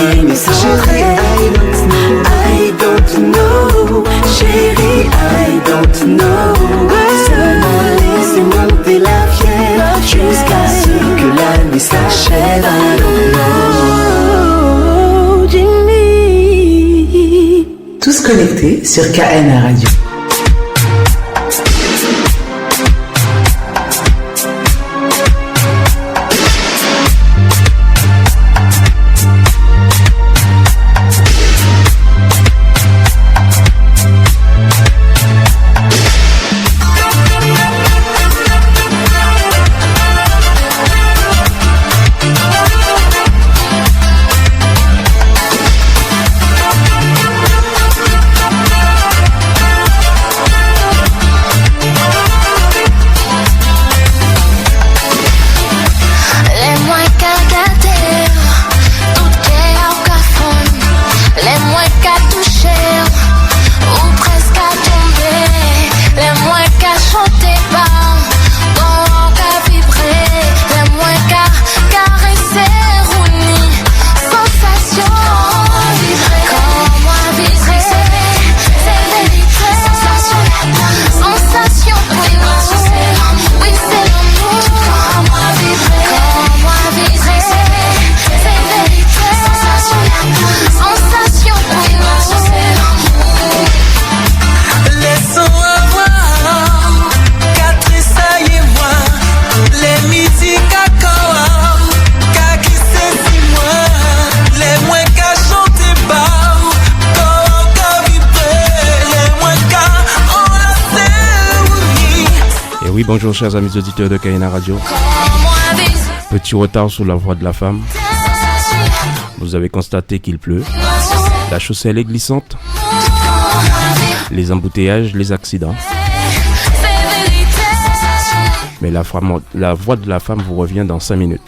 aimer sans rêve. I don't know, chérie, I don't know. Seulement laissez monter la fièvre jusqu'à ce que la nuit s'achève. I don't know, Jimmy. Tous connectés sur KNA Radio. Oui, bonjour chers amis auditeurs de KNA Radio. Petit retard sur la voie de la femme. Vous avez constaté qu'il pleut. La chaussée elle est glissante. Les embouteillages, les accidents. Mais la voix de la femme vous revient dans 5 minutes.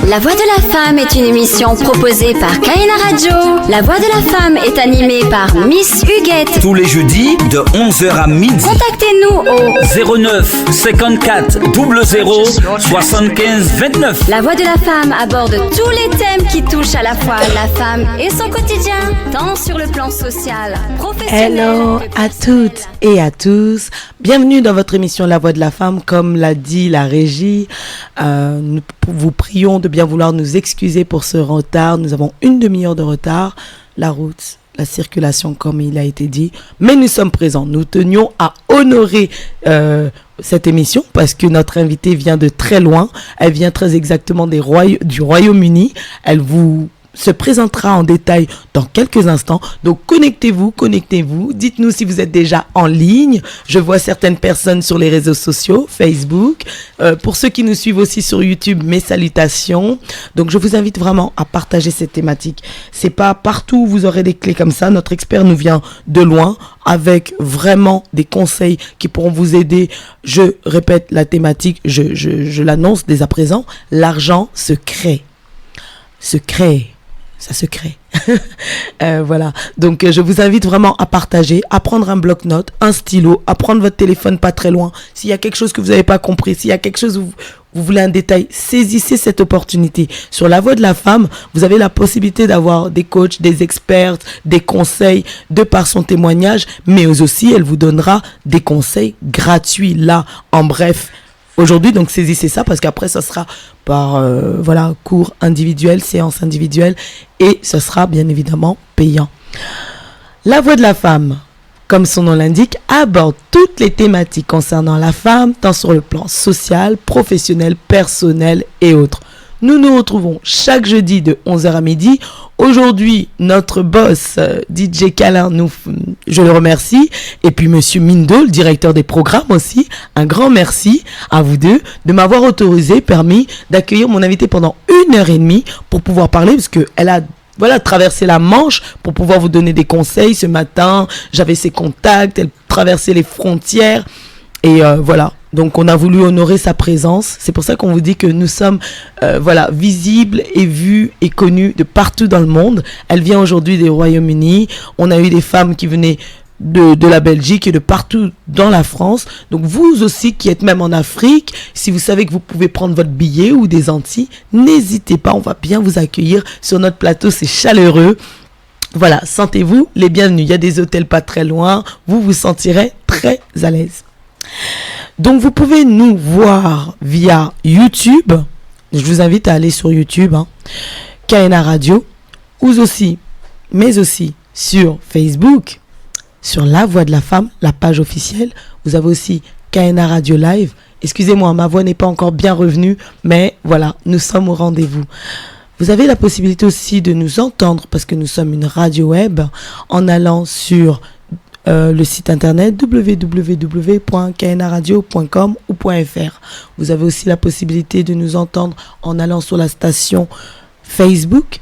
La Voix de la Femme est une émission proposée par KNA Radio. La Voix de la Femme est animée par Miss Huguette. Tous les jeudis de 11h à midi. Contactez-nous au 09 54 00 75 29. La Voix de la Femme aborde tous les thèmes qui touchent à la fois la femme et son quotidien, tant sur le plan social, professionnel. Hello à toutes et à tous. Bienvenue dans votre émission La Voix de la Femme. Comme l'a dit la régie, nous vous prions de bien vouloir nous excuser pour ce retard. Nous avons une demi-heure de retard. La route, la circulation, comme il a été dit. Mais nous sommes présents. Nous tenions à honorer cette émission parce que notre invitée vient de très loin. Elle vient très exactement du Royaume-Uni. Elle vous se présentera en détail dans quelques instants. Donc connectez-vous. Dites-nous si vous êtes déjà en ligne. Je vois certaines personnes sur les réseaux sociaux, Facebook. Pour ceux qui nous suivent aussi sur YouTube, mes salutations. Donc je vous invite vraiment à partager cette thématique. C'est pas partout où vous aurez des clés comme ça. Notre expert nous vient de loin avec vraiment des conseils qui pourront vous aider. Je répète la thématique, je l'annonce dès à présent. L'argent se crée. ça se crée. Voilà. Donc, je vous invite vraiment à partager, à prendre un bloc-notes, un stylo, à prendre votre téléphone pas très loin. S'il y a quelque chose que vous n'avez pas compris, s'il y a quelque chose où vous voulez un détail, saisissez cette opportunité. Sur La Voix de la Femme, vous avez la possibilité d'avoir des coachs, des experts, des conseils de par son témoignage, mais aussi, elle vous donnera des conseils gratuits là, en bref. Aujourd'hui, donc saisissez ça parce qu'après, ça sera par cours individuel, séance individuelle et ce sera bien évidemment payant. La Voix de la Femme, comme son nom l'indique, aborde toutes les thématiques concernant la femme, tant sur le plan social, professionnel, personnel et autres. Nous nous retrouvons chaque jeudi de 11h à midi. Aujourd'hui, notre boss, DJ Calin, je le remercie. Et puis, monsieur Mindo, le directeur des programmes aussi. Un grand merci à vous deux de m'avoir permis d'accueillir mon invité pendant 1h30 pour pouvoir parler, parce qu'elle a traversé la Manche pour pouvoir vous donner des conseils. Ce matin, j'avais ses contacts, elle traversait les frontières. Et voilà. Donc, on a voulu honorer sa présence. C'est pour ça qu'on vous dit que nous sommes visibles et vus et connus de partout dans le monde. Elle vient aujourd'hui des Royaumes-Unis. On a eu des femmes qui venaient de la Belgique et de partout dans la France. Donc, vous aussi qui êtes même en Afrique, si vous savez que vous pouvez prendre votre billet ou des Antilles, n'hésitez pas. On va bien vous accueillir sur notre plateau. C'est chaleureux. Voilà, sentez-vous les bienvenus. Il y a des hôtels pas très loin. Vous vous sentirez très à l'aise. Donc, vous pouvez nous voir via YouTube. Je vous invite à aller sur YouTube, KNA Radio, mais aussi sur Facebook, sur La Voix de la Femme, la page officielle. Vous avez aussi KNA Radio Live. Excusez-moi, ma voix n'est pas encore bien revenue, mais voilà, nous sommes au rendez-vous. Vous avez la possibilité aussi de nous entendre parce que nous sommes une radio web en allant sur le site internet www.knradio.com ou .fr. Vous avez aussi la possibilité de nous entendre en allant sur la station Freebox,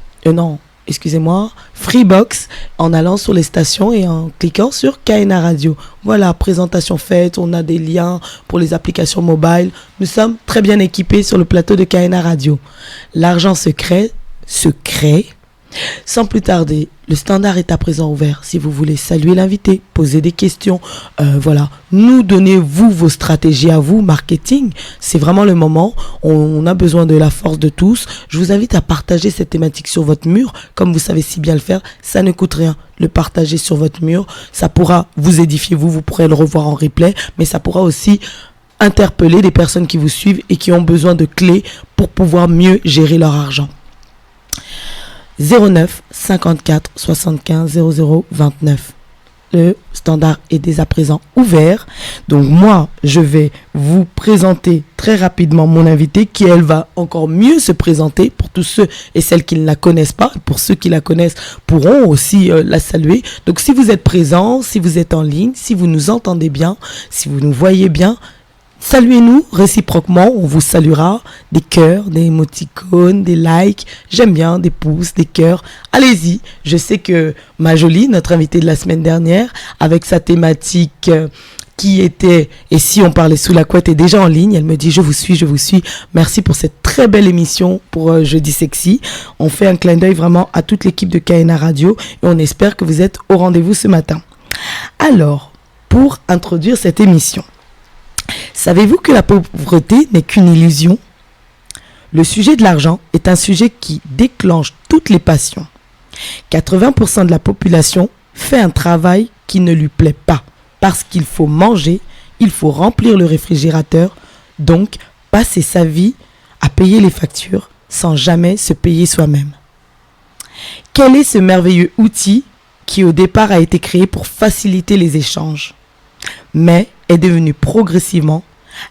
en allant sur les stations et en cliquant sur KNA Radio. Voilà, présentation faite, on a des liens pour les applications mobiles. Nous sommes très bien équipés sur le plateau de KNA Radio. L'argent se crée. Sans plus tarder, le standard est à présent ouvert. Si vous voulez saluer l'invité, poser des questions, nous donnez-vous vos stratégies à vous, marketing. C'est vraiment le moment. On a besoin de la force de tous. Je vous invite à partager cette thématique sur votre mur. Comme vous savez si bien le faire, ça ne coûte rien. Le partager sur votre mur, ça pourra vous édifier, vous pourrez le revoir en replay, mais ça pourra aussi interpeller des personnes qui vous suivent et qui ont besoin de clés pour pouvoir mieux gérer leur argent. 09 54 75 00 29. Le standard est dès à présent ouvert. Donc moi, je vais vous présenter très rapidement mon invité qui, elle, va encore mieux se présenter pour tous ceux et celles qui ne la connaissent pas. Pour ceux qui la connaissent pourront aussi la saluer. Donc si vous êtes présent, si vous êtes en ligne, si vous nous entendez bien, si vous nous voyez bien, saluez-nous réciproquement, on vous saluera. Des cœurs, des émoticônes, des likes, j'aime bien, des pouces, des cœurs. Allez-y, je sais que ma jolie, notre invitée de la semaine dernière, avec sa thématique qui était « Et si on parlait sous la couette » est déjà en ligne. Elle me dit « Je vous suis. Merci pour cette très belle émission pour Jeudi Sexy. » On fait un clin d'œil vraiment à toute l'équipe de KNA Radio et on espère que vous êtes au rendez-vous ce matin. Alors, pour introduire cette émission, savez-vous que la pauvreté n'est qu'une illusion ? Le sujet de l'argent est un sujet qui déclenche toutes les passions. 80% de la population fait un travail qui ne lui plaît pas parce qu'il faut manger, il faut remplir le réfrigérateur, donc passer sa vie à payer les factures sans jamais se payer soi-même. Quel est ce merveilleux outil qui au départ a été créé pour faciliter les échanges, mais est devenu progressivement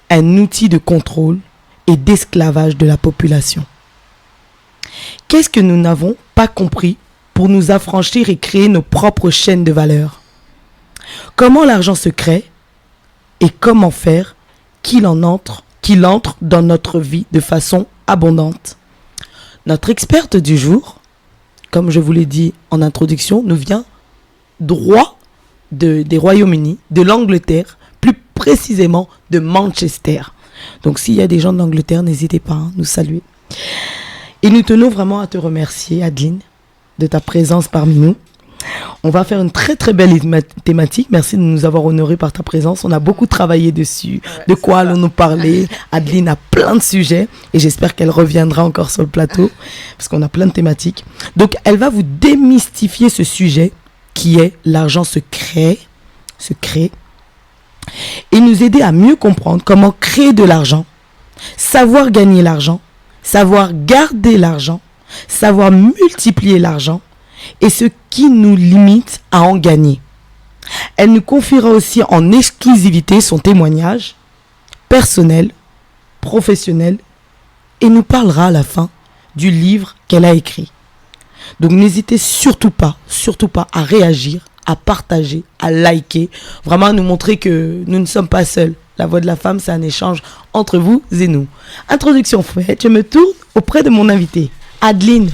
un outil de contrôle et d'esclavage de la population? Qu'est-ce que nous n'avons pas compris pour nous affranchir et créer nos propres chaînes de valeur? Comment l'argent se crée et comment faire qu'il entre dans notre vie de façon abondante? Notre experte du jour, comme je vous l'ai dit en introduction, nous vient droit des Royaumes-Unis, de l'Angleterre, plus précisément de Manchester. Donc s'il y a des gens de l'Angleterre, n'hésitez pas à nous saluer. Et nous tenons vraiment à te remercier, Adeline, de ta présence parmi nous. On va faire une très très belle thématique. Merci de nous avoir honorés par ta présence. On a beaucoup travaillé dessus. De quoi allons-nous parler? Adeline a plein de sujets et j'espère qu'elle reviendra encore sur le plateau parce qu'on a plein de thématiques. Donc elle va vous démystifier ce sujet qui est l'argent se crée et nous aider à mieux comprendre comment créer de l'argent, savoir gagner l'argent, savoir garder l'argent, savoir multiplier l'argent et ce qui nous limite à en gagner. Elle nous confiera aussi en exclusivité son témoignage personnel, professionnel et nous parlera à la fin du livre qu'elle a écrit. Donc n'hésitez surtout pas à réagir, à partager, à liker, vraiment à nous montrer que nous ne sommes pas seuls. La voix de la femme, c'est un échange entre vous et nous. Introduction faite, je me tourne auprès de mon invité. Adeline,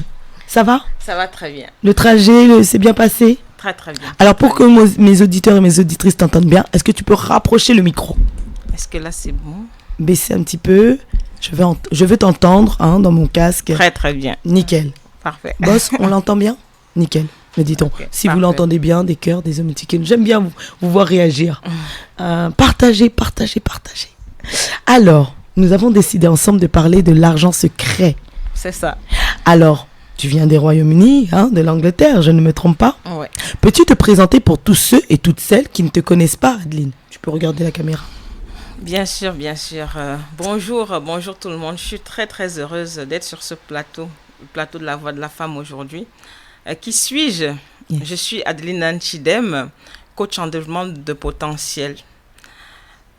ça va? Ça va très bien. Le trajet s'est bien passé? Très très bien. Alors pour que mes auditeurs et mes auditrices t'entendent bien, est-ce que tu peux rapprocher le micro? Est-ce que là c'est bon? Baisser un petit peu. Je veux t'entendre dans mon casque. Très très bien. Nickel. Parfait. Boss, on l'entend bien? Nickel. Me dit-on. Okay, si parfait. vous l'entendez bien, des cœurs, des emoticons. J'aime bien vous voir réagir. Partagez. Alors, nous avons décidé ensemble de parler de l'argent secret. C'est ça. Alors, tu viens des Royaumes-Unis, de l'Angleterre, je ne me trompe pas. Ouais. Peux-tu te présenter pour tous ceux et toutes celles qui ne te connaissent pas, Adeline? Tu peux regarder la caméra. Bien sûr. Bonjour tout le monde. Je suis très très heureuse d'être sur ce plateau, le plateau de la voix de la femme aujourd'hui. Qui suis-je? Yes. Je suis Adeline Nanchidem, coach en développement de potentiel.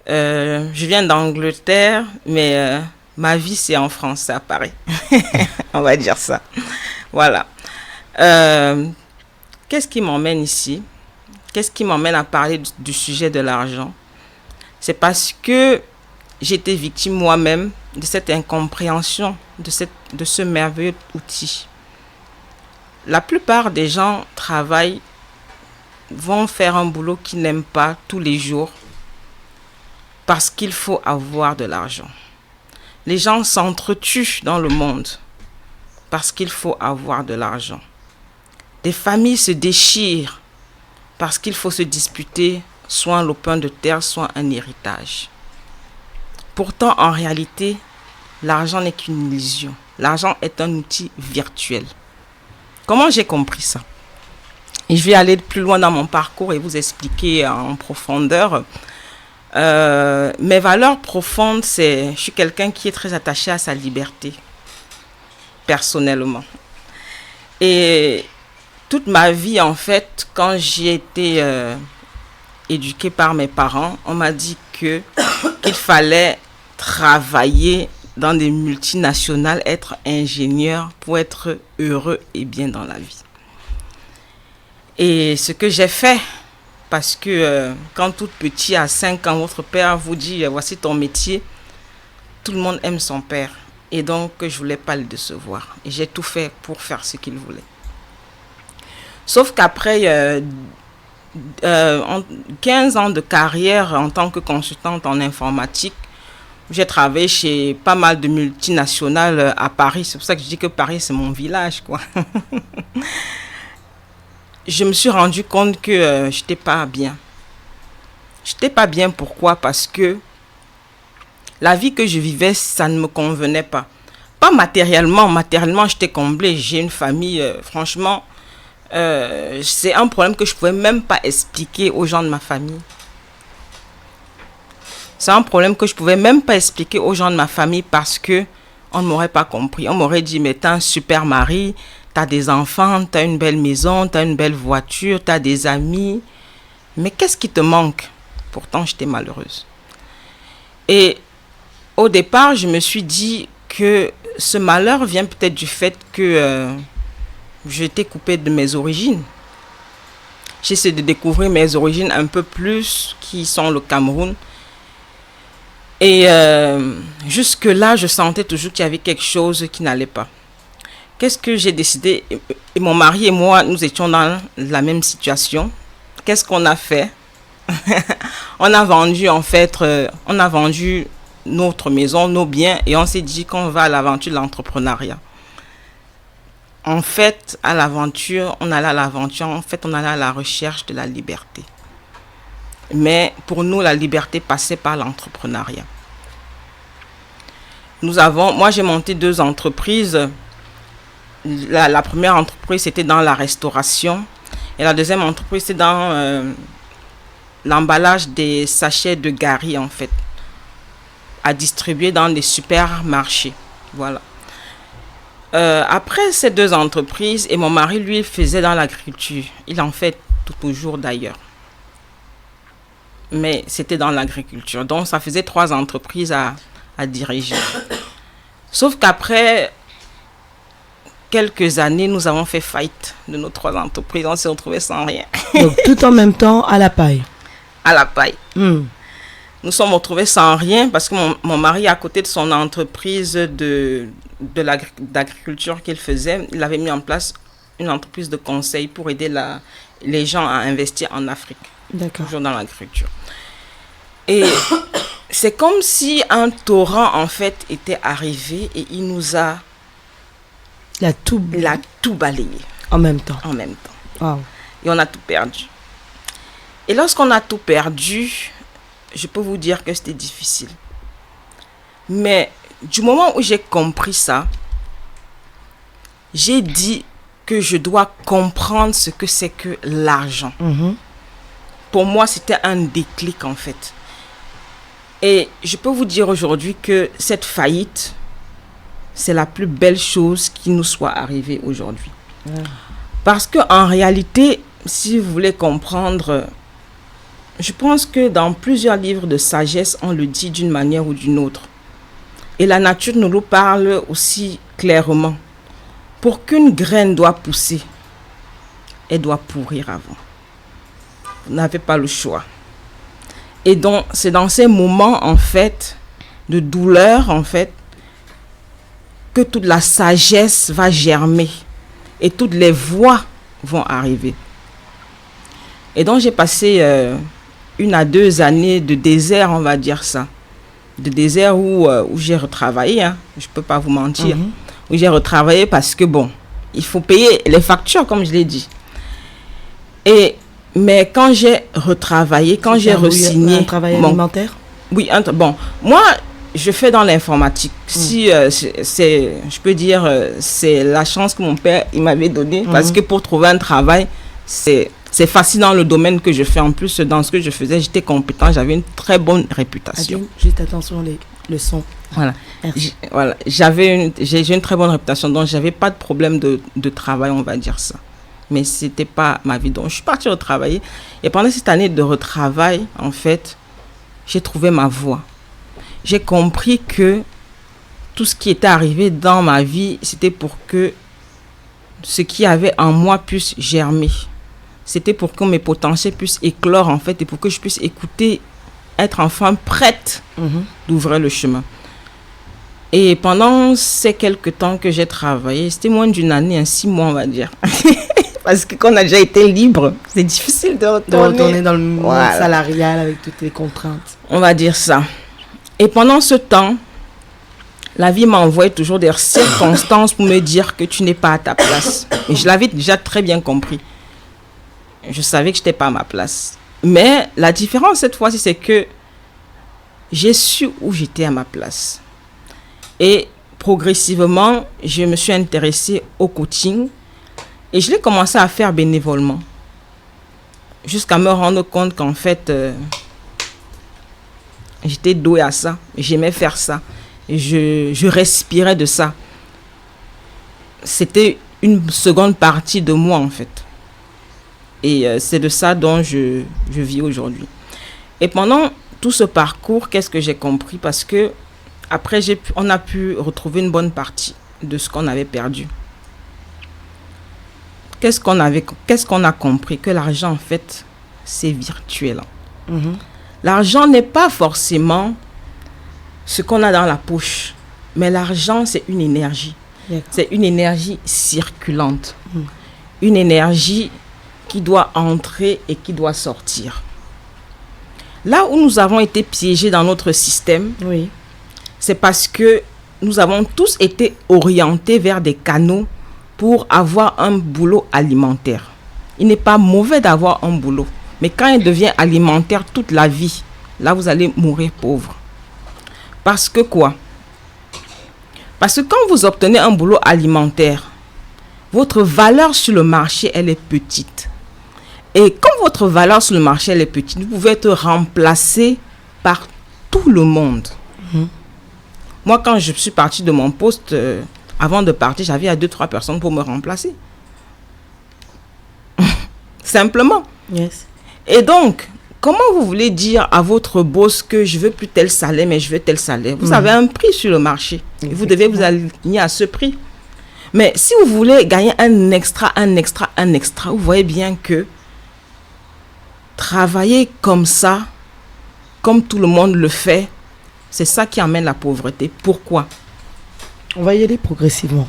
Je viens d'Angleterre, mais ma vie c'est en France, c'est à Paris. On va dire ça. Voilà. Qu'est-ce qui m'emmène ici? Qu'est-ce qui m'emmène à parler du sujet de l'argent? C'est parce que j'étais victime moi-même de cette incompréhension, de ce merveilleux outil. La plupart des gens vont faire un boulot qu'ils n'aiment pas tous les jours parce qu'il faut avoir de l'argent. Les gens s'entretuent dans le monde parce qu'il faut avoir de l'argent. Des familles se déchirent parce qu'il faut se disputer soit un lopin de terre, soit un héritage. Pourtant, en réalité, l'argent n'est qu'une illusion. L'argent est un outil virtuel. Comment j'ai compris ça? Et je vais aller plus loin dans mon parcours et vous expliquer en profondeur. Mes valeurs profondes, je suis quelqu'un qui est très attaché à sa liberté, personnellement. Et toute ma vie, en fait, quand j'ai été éduquée par mes parents, on m'a dit qu'il fallait travailler dans des multinationales, être ingénieur pour être heureux et bien dans la vie. Et ce que j'ai fait, parce que quand tout petit, à 5 ans, votre père vous dit « voici ton métier », tout le monde aime son père. Et donc, je ne voulais pas le décevoir. Et j'ai tout fait pour faire ce qu'il voulait. Sauf qu'après 15 ans de carrière en tant que consultante en informatique, j'ai travaillé chez pas mal de multinationales à Paris. C'est pour ça que je dis que Paris, c'est mon village, quoi. Je me suis rendu compte que je n'étais pas bien. Je n'étais pas bien, pourquoi? Parce que la vie que je vivais, ça ne me convenait pas. Pas matériellement. Matériellement, j'étais comblée. J'ai une famille, franchement, c'est un problème que je ne pouvais même pas expliquer aux gens de ma famille. C'est un problème que je ne pouvais même pas expliquer aux gens de ma famille parce qu'on ne m'aurait pas compris. On m'aurait dit, mais tu as un super mari, tu as des enfants, tu as une belle maison, tu as une belle voiture, tu as des amis. Mais qu'est-ce qui te manque? Pourtant, j'étais malheureuse. Et au départ, je me suis dit que ce malheur vient peut-être du fait que j'étais coupée de mes origines. J'essaie de découvrir mes origines un peu plus, qui sont le Cameroun. Et jusque-là, je sentais toujours qu'il y avait quelque chose qui n'allait pas. Qu'est-ce que j'ai décidé? Et mon mari et moi, nous étions dans la même situation. Qu'est-ce qu'on a fait? On a vendu, en fait, notre maison, nos biens, et on s'est dit qu'on va à l'aventure de l'entrepreneuriat. en fait, à l'aventure, on allait à l'aventure, en fait, on allait à la recherche de la liberté. Mais pour nous, la liberté passait par l'entrepreneuriat. Moi, j'ai monté 2 entreprises. La première entreprise, c'était dans la restauration. Et la deuxième entreprise, c'était dans l'emballage des sachets de Gary, en fait, à distribuer dans des supermarchés. Voilà. Après ces 2 entreprises, et mon mari, lui, faisait dans l'agriculture. Il en fait toujours d'ailleurs. Mais c'était dans l'agriculture. Donc, ça faisait 3 entreprises à diriger. Sauf qu'après quelques années, nous avons fait faillite de nos 3 entreprises. On s'est retrouvés sans rien. Donc, tout en même temps, à la paille. À la paille. Nous sommes retrouvés sans rien parce que mon mari, à côté de son entreprise d'agriculture qu'il faisait, il avait mis en place une entreprise de conseil pour aider les gens à investir en Afrique. D'accord. Toujours dans l'agriculture. Et c'est comme si un torrent, en fait, était arrivé et il nous a... Il a tout balayé. En même temps. En même temps. Wow. Et on a tout perdu. Et lorsqu'on a tout perdu, je peux vous dire que c'était difficile. Mais du moment où j'ai compris ça, j'ai dit que je dois comprendre ce que c'est que l'argent. Pour moi, c'était un déclic, en fait. Et je peux vous dire aujourd'hui que cette faillite, c'est la plus belle chose qui nous soit arrivée aujourd'hui. Parce qu'en réalité, si vous voulez comprendre, je pense que dans plusieurs livres de sagesse, on le dit d'une manière ou d'une autre. Et la nature nous le parle aussi clairement. Pour qu'une graine doit pousser, elle doit pourrir avant. Vous n'avez pas le choix. Et donc, c'est dans ces moments, en fait, de douleur, en fait, que toute la sagesse va germer et toutes les voix vont arriver. Et donc, j'ai passé 1 à 2 années de désert, on va dire ça. De désert où j'ai retravaillé, hein, je ne peux pas vous mentir. Où j'ai retravaillé parce que, bon, il faut payer les factures, comme je l'ai dit. Mais quand j'ai retravaillé, quand j'ai re-signé... Un travail alimentaire? Oui, moi, je fais dans l'informatique. Si, je peux dire, c'est la chance que mon père il m'avait donnée. Parce que pour trouver un travail, c'est facile dans le domaine que je fais. En plus, dans ce que je faisais, j'étais compétent, j'avais une très bonne réputation. Adine, juste attention, le son. Voilà. J'ai une très bonne réputation, donc j'avais pas de problème de travail, on va dire ça. Mais c'était pas ma vie. Donc, je suis partie retravailler. Et pendant cette année de retravail, en fait, j'ai trouvé ma voie. J'ai compris que tout ce qui était arrivé dans ma vie, c'était pour que ce qui y avait en moi puisse germer. C'était pour que mes potentiels puissent éclore, en fait, et pour que je puisse écouter, être enfin prête d'ouvrir le chemin. Et pendant ces quelques temps que j'ai travaillé, c'était moins d'une année, 6 mois, on va dire. Parce que quand on a déjà été libre, c'est difficile de retourner dans le monde salarial avec toutes les contraintes. On va dire ça. Et pendant ce temps, la vie m'a envoyé toujours des circonstances pour me dire que tu n'es pas à ta place. Et je l'avais déjà très bien compris. Je savais que je n'étais pas à ma place. Mais la différence cette fois-ci, c'est que j'ai su où j'étais à ma place. Et progressivement, je me suis intéressée au coaching. Et je l'ai commencé à faire bénévolement. Jusqu'à me rendre compte qu'en fait, j'étais douée à ça. J'aimais faire ça. Et je respirais de ça. C'était une seconde partie de moi, en fait. Et c'est de ça dont je vis aujourd'hui. Et pendant tout ce parcours, qu'est-ce que j'ai compris? Parce que après, on a pu retrouver une bonne partie de ce qu'on avait perdu. Qu'est-ce qu'on a compris? Que l'argent, en fait, c'est virtuel. L'argent n'est pas forcément ce qu'on a dans la poche. Mais l'argent, c'est une énergie. C'est une énergie circulante. Une énergie qui doit entrer et qui doit sortir. Là où nous avons été piégés dans notre système, c'est parce que nous avons tous été orientés vers des canaux pour avoir un boulot alimentaire. Il n'est pas mauvais d'avoir un boulot. Mais quand il devient alimentaire toute la vie, là, vous allez mourir pauvre. Parce que quoi? Parce que quand vous obtenez un boulot alimentaire, votre valeur sur le marché, elle est petite. Et comme votre valeur sur le marché, elle est petite, vous pouvez être remplacé par tout le monde. Moi, quand je suis partie de mon poste, avant de partir, j'avais 2-3 personnes pour me remplacer. Simplement. Yes. Et donc, comment vous voulez dire à votre boss que je veux plus tel salaire, mais je veux tel salaire? Vous avez un prix sur le marché. Et vous devez vous aligner à ce prix. Mais si vous voulez gagner un extra, vous voyez bien que travailler comme ça, comme tout le monde le fait, c'est ça qui amène la pauvreté. Pourquoi? On va y aller progressivement.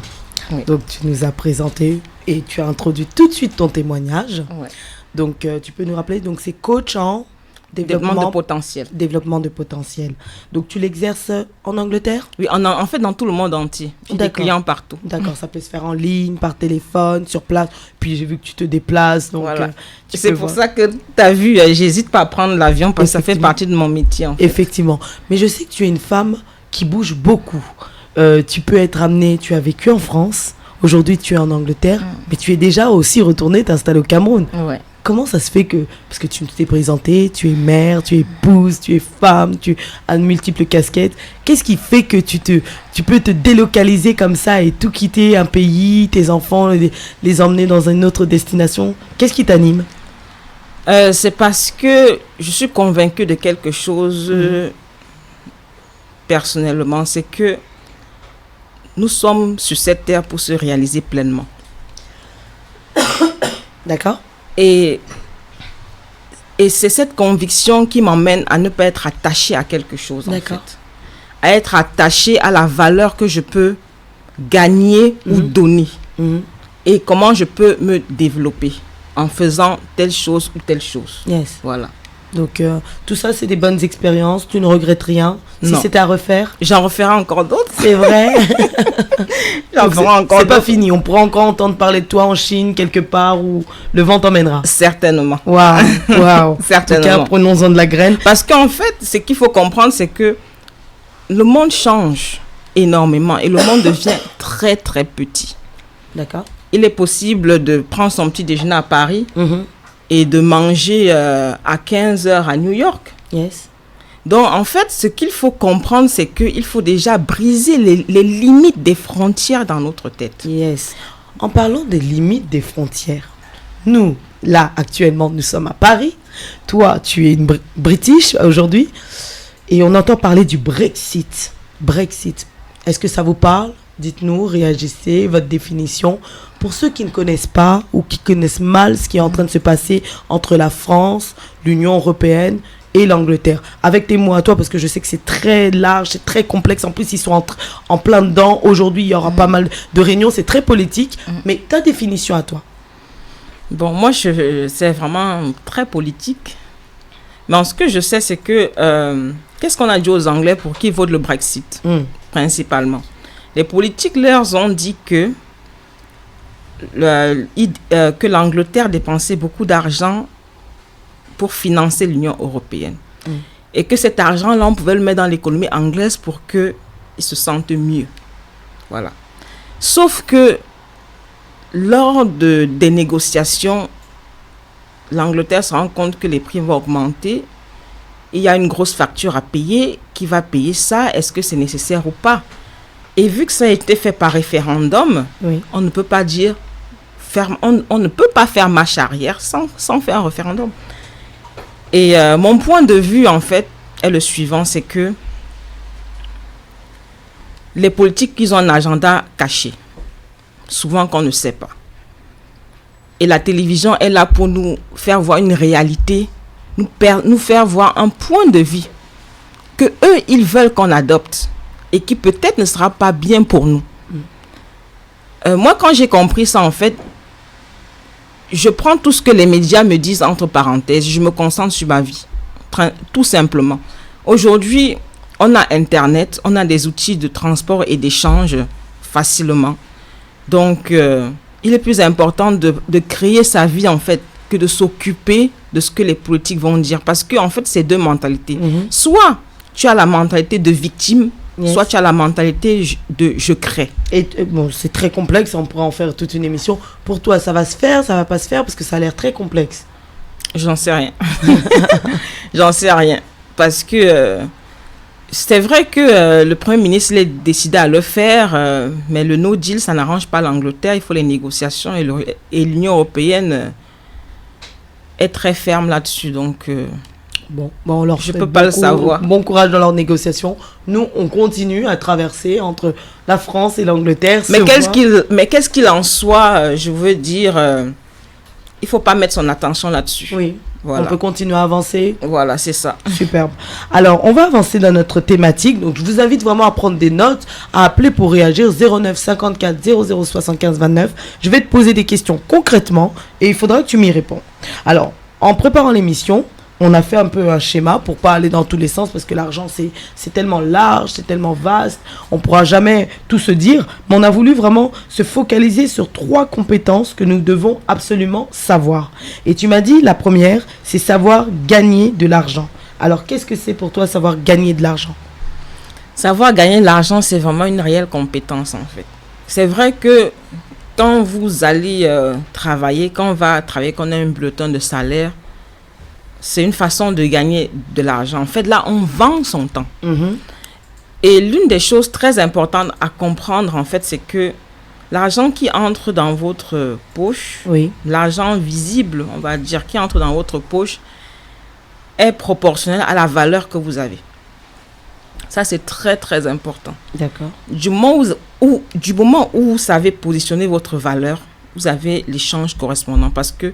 Oui. Donc, tu nous as présenté et tu as introduit tout de suite ton témoignage. Ouais. Donc, tu peux nous rappeler, donc c'est coach en Développement de potentiel. Développement de potentiel. Donc, tu l'exerces en Angleterre? Oui, en fait, dans tout le monde entier. J'ai des D'accord. clients partout. D'accord, ça peut se faire en ligne, par téléphone, sur place. Puis, j'ai vu que tu te déplaces. Donc, Voilà. tu C'est peux pour voir. ça que tu as vu, j'hésite pas à prendre l'avion parce que ça fait Effectivement. partie de mon métier. En fait. Effectivement. Mais je sais que tu es une femme qui bouge beaucoup. Tu peux être amenée, tu as vécu en France. Aujourd'hui, tu es en Angleterre. Mais tu es déjà aussi retournée t'installer au Cameroun. Ouais. Comment ça se fait que, parce que tu t'es présentée, tu es mère, tu es épouse, tu es femme, tu as de multiples casquettes. Qu'est-ce qui fait que tu peux te délocaliser comme ça et tout quitter un pays, tes enfants, les emmener dans une autre destination? Qu'est-ce qui t'anime? C'est parce que je suis convaincue de quelque chose personnellement, c'est que nous sommes sur cette terre pour se réaliser pleinement. D'accord? Et c'est cette conviction qui m'emmène à ne pas être attachée à quelque chose, en D'accord. fait. À être attachée à la valeur que je peux gagner ou donner. Mhm. Et comment je peux me développer en faisant telle chose ou telle chose. Yes. Voilà. Donc, tout ça, c'est des bonnes expériences. Tu ne regrettes rien. Si Non. c'était à refaire, J'en referai encore d'autres. c'est vrai. J'en Donc, ferai c'est encore pas d'autres. fini. On pourra encore entendre parler de toi en Chine, quelque part, où le vent t'emmènera. Certainement. Waouh, waouh. En tout Certainement. cas, prenons-en de la graine. Parce qu'en fait, ce qu'il faut comprendre, c'est que le monde change énormément et le monde devient très, très petit. D'accord. Il est possible de prendre son petit déjeuner à Paris Mhm. et de manger à 15h à New York. Yes. Donc, en fait, ce qu'il faut comprendre, c'est qu'il faut déjà briser les limites des frontières dans notre tête. Yes. En parlant des limites des frontières, nous, là, actuellement, nous sommes à Paris. Toi, tu es une British aujourd'hui. Et on entend parler du Brexit. Brexit. Est-ce que ça vous parle? Dites-nous, réagissez, votre définition. Pour ceux qui ne connaissent pas ou qui connaissent mal ce qui est en train de se passer entre la France, l'Union européenne et l'Angleterre. Avec tes mots à toi, parce que je sais que c'est très large, c'est très complexe. En plus, ils sont en plein dedans. Aujourd'hui, il y aura pas mal de réunions. C'est très politique. Mais ta définition à toi? Bon, moi, c'est vraiment très politique. Mais ce que je sais, c'est que... qu'est-ce qu'on a dit aux Anglais pour qu'ils votent le Brexit, principalement? Les politiques leur ont dit que l'Angleterre dépensait beaucoup d'argent pour financer l'Union européenne. Et que cet argent-là, on pouvait le mettre dans l'économie anglaise pour qu'ils se sentent mieux. Voilà. Sauf que lors des négociations, l'Angleterre se rend compte que les prix vont augmenter. Il y a une grosse facture à payer. Qui va payer ça? Est-ce que c'est nécessaire ou pas? Et vu que ça a été fait par référendum, Oui. on ne peut pas dire... on ne peut pas faire marche arrière sans faire un référendum. Et mon point de vue, en fait, est le suivant, c'est que les politiques, ils ont un agenda caché, souvent qu'on ne sait pas. Et la télévision est là pour nous faire voir une réalité, nous faire voir un point de vie que eux, ils veulent qu'on adopte et qui peut-être ne sera pas bien pour nous. Moi, quand j'ai compris ça, en fait, je prends tout ce que les médias me disent entre parenthèses, je me concentre sur ma vie, tout simplement. Aujourd'hui, on a Internet, on a des outils de transport et d'échange facilement. Donc, il est plus important de créer sa vie, en fait, que de s'occuper de ce que les politiques vont dire. Parce que, en fait, c'est deux mentalités. Soit tu as la mentalité de victime, soit tu as la mentalité de je crée. Et bon, c'est très complexe, on pourra en faire toute une émission. Pour toi, ça va se faire, ça va pas se faire, parce que ça a l'air très complexe. J'en sais rien. J'en sais rien. Parce que c'est vrai que le Premier ministre il est décidé à le faire, mais le no deal, ça n'arrange pas l'Angleterre. Il faut les négociations et l'Union européenne est très ferme là-dessus. Donc, bon, on leur je fait peux pas le savoir. Bon courage dans leurs négociations. Nous, on continue à traverser entre la France et l'Angleterre. Mais qu'est-ce qu'il en soit, je veux dire, il faut pas mettre son attention là-dessus. Oui. Voilà. On peut continuer à avancer. Voilà, c'est ça. Superbe. Alors, on va avancer dans notre thématique. Donc, je vous invite vraiment à prendre des notes, à appeler pour réagir 09 54 00 75 29. Je vais te poser des questions concrètement et il faudra que tu m'y réponds. Alors, en préparant l'émission, on a fait un peu un schéma pour pas aller dans tous les sens parce que l'argent, c'est tellement large, c'est tellement vaste. On pourra jamais tout se dire. Mais on a voulu vraiment se focaliser sur 3 compétences que nous devons absolument savoir. Et tu m'as dit, la première, c'est savoir gagner de l'argent. Alors, qu'est-ce que c'est pour toi savoir gagner de l'argent? Savoir gagner de l'argent, c'est vraiment une réelle compétence en fait. C'est vrai que quand vous allez travailler, quand on va travailler, qu'on a un bulletin de salaire, c'est une façon de gagner de l'argent. En fait, là, on vend son temps. Et l'une des choses très importantes à comprendre, en fait, c'est que l'argent qui entre dans votre poche, l'argent visible, on va dire, qui entre dans votre poche, est proportionnel à la valeur que vous avez. Ça, c'est très, très important. D'accord. Du moment où vous savez positionner votre valeur, vous avez l'échange correspondant parce que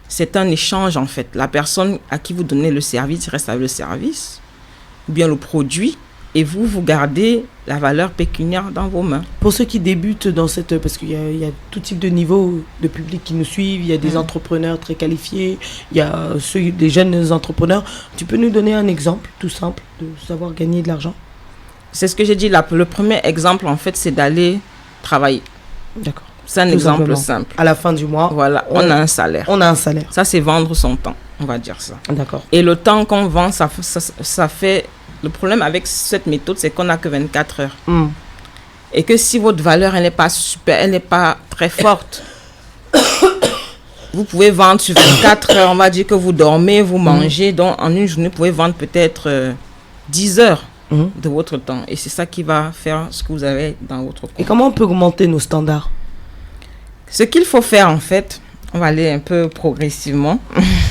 c'est un échange en fait. La personne à qui vous donnez le service reste avec le service, ou bien le produit, et vous gardez la valeur pécuniaire dans vos mains. Pour ceux qui débutent dans cette... Parce qu'il y a tout type de niveau de public qui nous suivent, il y a des entrepreneurs très qualifiés, il y a des jeunes entrepreneurs. Tu peux nous donner un exemple tout simple de savoir gagner de l'argent? C'est ce que j'ai dit là. Le premier exemple en fait, c'est d'aller travailler. D'accord. C'est un exemple simple. À la fin du mois, voilà, on a un salaire. On a un salaire. Ça, c'est vendre son temps, on va dire ça. D'accord. Et le temps qu'on vend, ça fait... Le problème avec cette méthode, c'est qu'on n'a que 24 heures. Et que si votre valeur, elle n'est pas super, elle n'est pas très forte, vous pouvez vendre sur 24 heures. On va dire que vous dormez, vous mangez. Donc, en une journée, vous pouvez vendre peut-être 10 heures de votre temps. Et c'est ça qui va faire ce que vous avez dans votre compte. Et comment on peut augmenter nos standards? Ce qu'il faut faire, en fait, on va aller un peu progressivement.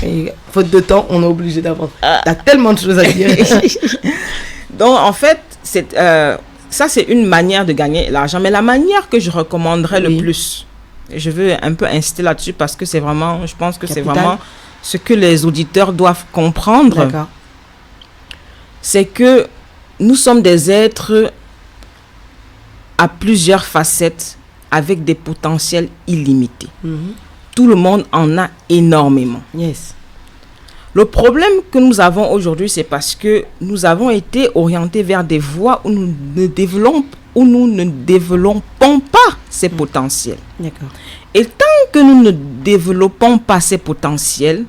Et faute de temps, on est obligé d'avancer. Il y a tellement de choses à dire. Donc, en fait, ça, c'est une manière de gagner l'argent. Mais la manière que je recommanderais le plus, je veux un peu insister là-dessus parce que c'est vraiment, je pense que c'est vraiment ce que les auditeurs doivent comprendre. D'accord. C'est que nous sommes des êtres à plusieurs facettes avec des potentiels illimités. Tout le monde en a énormément. Yes. Le problème que nous avons aujourd'hui, c'est parce que nous avons été orientés vers des voies où nous ne développons pas ces potentiels. D'accord. Et tant que nous ne développons pas ces potentiels,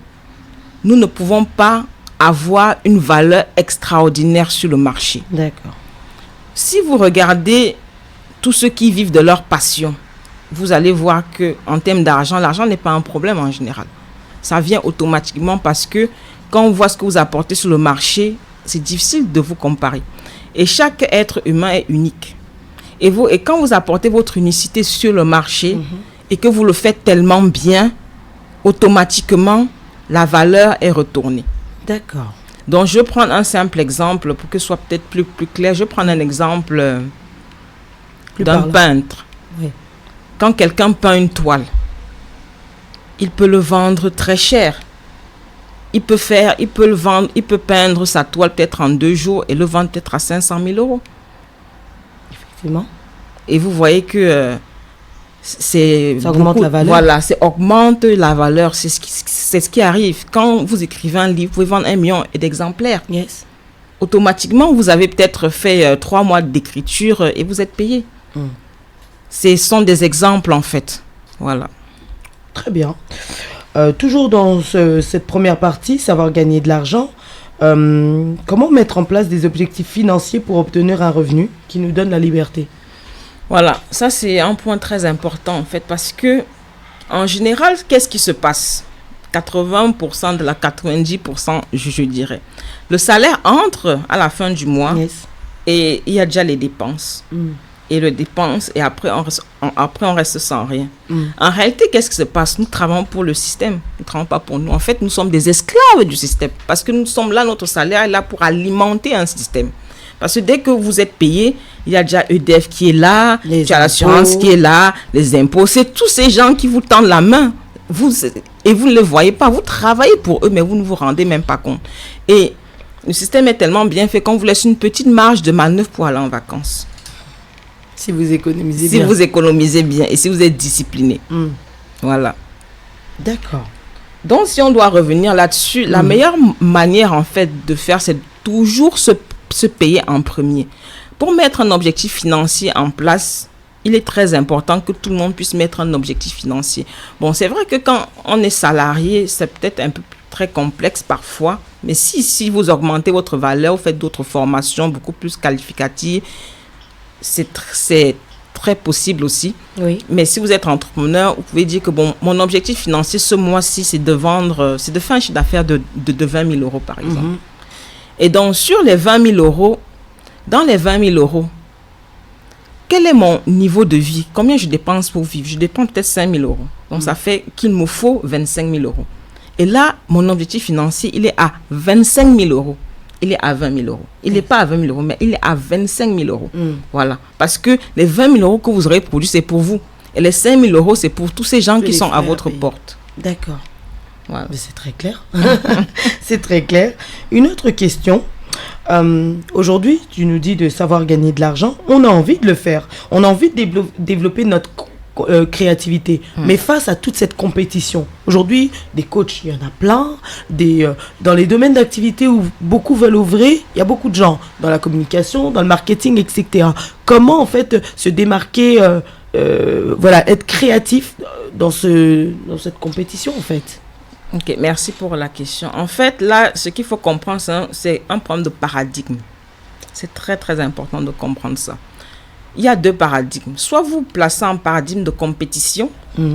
nous ne pouvons pas avoir une valeur extraordinaire sur le marché. D'accord. Si vous regardez tous ceux qui vivent de leur passion, vous allez voir que en termes d'argent, l'argent n'est pas un problème en général. Ça vient automatiquement parce que quand on voit ce que vous apportez sur le marché, c'est difficile de vous comparer. Et chaque être humain est unique. Et quand vous apportez votre unicité sur le marché et que vous le faites tellement bien, automatiquement, la valeur est retournée. D'accord. Donc, je vais prendre un simple exemple pour que ce soit peut-être plus clair. Je vais prendre un exemple d'un peintre. Oui. Quand quelqu'un peint une toile, il peut le vendre très cher. Il peut peindre sa toile peut-être en 2 jours et le vendre peut-être à 500 000 euros. Effectivement. Et vous voyez que ça augmente la valeur. Voilà, ça augmente la valeur. C'est ce qui arrive. Quand vous écrivez un livre, vous pouvez vendre 1 million d'exemplaires. Yes. Automatiquement, vous avez peut-être fait 3 mois d'écriture et vous êtes payé. Ce sont des exemples, en fait. Voilà. Très bien. Toujours dans cette première partie, savoir gagner de l'argent, comment mettre en place des objectifs financiers pour obtenir un revenu qui nous donne la liberté? Voilà, ça c'est un point très important en fait parce que en général, qu'est-ce qui se passe? 80% de la 90%, je dirais. Le salaire entre à la fin du mois et il y a déjà les dépenses. Et le dépense et après on reste sans rien. En réalité, qu'est-ce qui se passe? Nous travaillons pour le système, nous ne travaillons pas pour nous. En fait, nous sommes des esclaves du système parce que nous sommes là, notre salaire est là pour alimenter un système. Parce que dès que vous êtes payé, il y a déjà EDF qui est là, il y a l'assurance qui est là, les impôts. C'est tous ces gens qui vous tendent la main. Et vous ne les voyez pas. Vous travaillez pour eux, mais vous ne vous rendez même pas compte. Et le système est tellement bien fait qu'on vous laisse une petite marge de manœuvre pour aller en vacances. Si vous économisez bien. Si vous économisez bien et si vous êtes discipliné. Voilà. D'accord. Donc, si on doit revenir là-dessus, la meilleure manière, en fait, de faire, c'est toujours se payer en premier. Pour mettre un objectif financier en place, il est très important que tout le monde puisse mettre un objectif financier. Bon, c'est vrai que quand on est salarié, c'est peut-être un peu très complexe parfois, mais si vous augmentez votre valeur, vous faites d'autres formations beaucoup plus qualificatives, c'est très possible aussi. Oui. Mais si vous êtes entrepreneur, vous pouvez dire que bon, mon objectif financier ce mois-ci, c'est de faire un chiffre d'affaires de 20 000 euros par exemple. Et donc, sur les 20 000 euros, dans les 20 000 euros, quel est mon niveau de vie? Combien je dépense pour vivre? Je dépense peut-être 5 000 euros. Donc, ça fait qu'il me faut 25 000 euros. Et là, mon objectif financier, il est à 25 000 euros. Il est à 20 000 euros. Il n'est pas à 20 000 euros, mais il est à 25 000 euros. Voilà. Parce que les 20 000 euros que vous aurez produits, c'est pour vous. Et les 5 000 euros, c'est pour tous ces gens qui sont à votre porte. D'accord. Voilà. Mais c'est très clair. C'est très clair. Une autre question. Aujourd'hui, tu nous dis de savoir gagner de l'argent. On a envie de le faire. On a envie de développer notre créativité. Mais face à toute cette compétition, aujourd'hui, des coachs, il y en a plein. Dans les domaines d'activité où beaucoup veulent ouvrir, il y a beaucoup de gens. Dans la communication, dans le marketing, etc. Comment, en fait, se démarquer, être créatif dans cette compétition, en fait? Ok, merci pour la question. En fait, là, ce qu'il faut comprendre, c'est un problème de paradigme. C'est très, très important de comprendre ça. Il y a deux paradigmes. Soit vous placez en paradigme de compétition,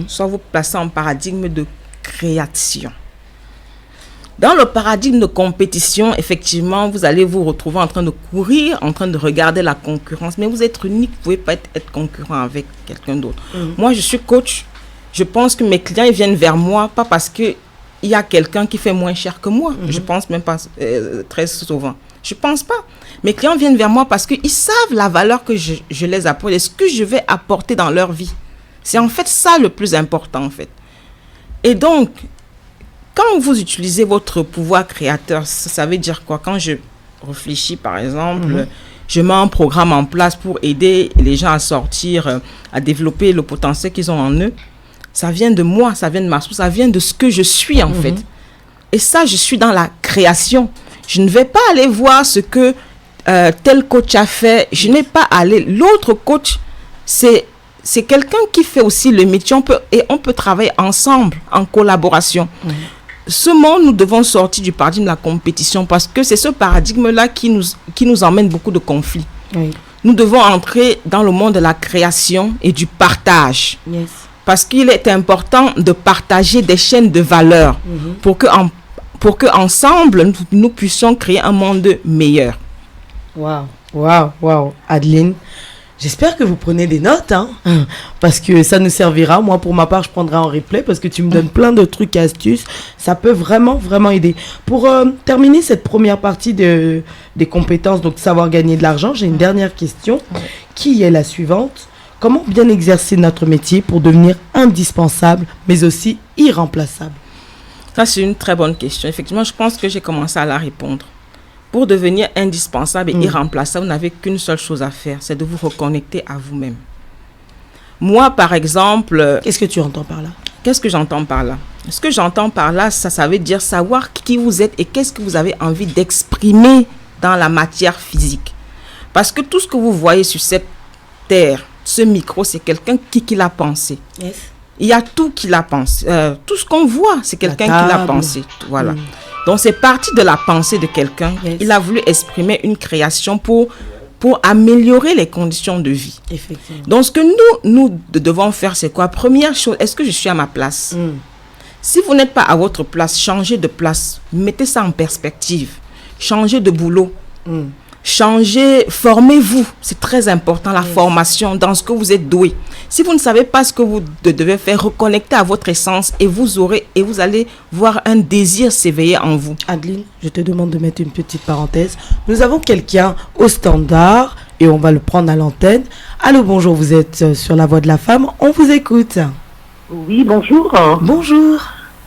soit vous placez en paradigme de création. Dans le paradigme de compétition, effectivement, vous allez vous retrouver en train de courir, en train de regarder la concurrence, mais vous êtes unique, vous ne pouvez pas être concurrent avec quelqu'un d'autre. Moi, je suis coach. Je pense que mes clients ils viennent vers moi, pas parce que il y a quelqu'un qui fait moins cher que moi. Je pense même pas très souvent. Je pense pas. Mes clients viennent vers moi parce qu'ils savent la valeur que je les apporte et ce que je vais apporter dans leur vie. C'est en fait ça le plus important en fait. Et donc, quand vous utilisez votre pouvoir créateur, ça veut dire quoi? Quand je réfléchis par exemple, je mets un programme en place pour aider les gens à sortir, à développer le potentiel qu'ils ont en eux. Ça vient de moi, ça vient de ma source, ça vient de ce que je suis en fait. Et ça, je suis dans la création. Je ne vais pas aller voir ce que tel coach a fait. Je n'ai pas allé. L'autre coach, c'est quelqu'un qui fait aussi le métier. On peut travailler ensemble, en collaboration. Ce monde, nous devons sortir du paradigme de la compétition parce que c'est ce paradigme-là qui nous emmène beaucoup de conflits. Nous devons entrer dans le monde de la création et du partage. Parce qu'il est important de partager des chaînes de valeur pour que ensemble nous puissions créer un monde meilleur. Waouh. Adeline, j'espère que vous prenez des notes, parce que ça nous servira. Moi, pour ma part, je prendrai en replay parce que tu me donnes plein de trucs et astuces. Ça peut vraiment, vraiment aider. Pour terminer cette première partie des compétences, donc savoir gagner de l'argent, j'ai une dernière question qui est la suivante. Comment bien exercer notre métier pour devenir indispensable, mais aussi irremplaçable? Ça, c'est une très bonne question. Effectivement, je pense que j'ai commencé à la répondre. Pour devenir indispensable et irremplaçable, vous n'avez qu'une seule chose à faire, c'est de vous reconnecter à vous-même. Moi, par exemple... Qu'est-ce que tu entends par là? Qu'est-ce que j'entends par là? Ce que j'entends par là, ça veut dire savoir qui vous êtes et qu'est-ce que vous avez envie d'exprimer dans la matière physique. Parce que tout ce que vous voyez sur cette terre, ce micro, c'est quelqu'un qui l'a pensé. Yes. Il y a tout qu'il a pensé. Tout ce qu'on voit, c'est quelqu'un qui l'a pensé. Voilà. Donc, c'est parti de la pensée de quelqu'un. Yes. Il a voulu exprimer une création pour améliorer les conditions de vie. Effectivement. Donc, ce que nous devons faire, c'est quoi? Première chose, est-ce que je suis à ma place? Si vous n'êtes pas à votre place, changez de place. Mettez ça en perspective. Changez de boulot. Changez, formez-vous. C'est très important, la formation dans ce que vous êtes doué. Si vous ne savez pas ce que vous devez faire, reconnectez à votre essence et vous allez voir un désir s'éveiller en vous. Adeline, je te demande de mettre une petite parenthèse. Nous avons quelqu'un au standard et on va le prendre à l'antenne. Allô, bonjour, vous êtes sur La Voix de la Femme. On vous écoute. Oui, bonjour. Bonjour.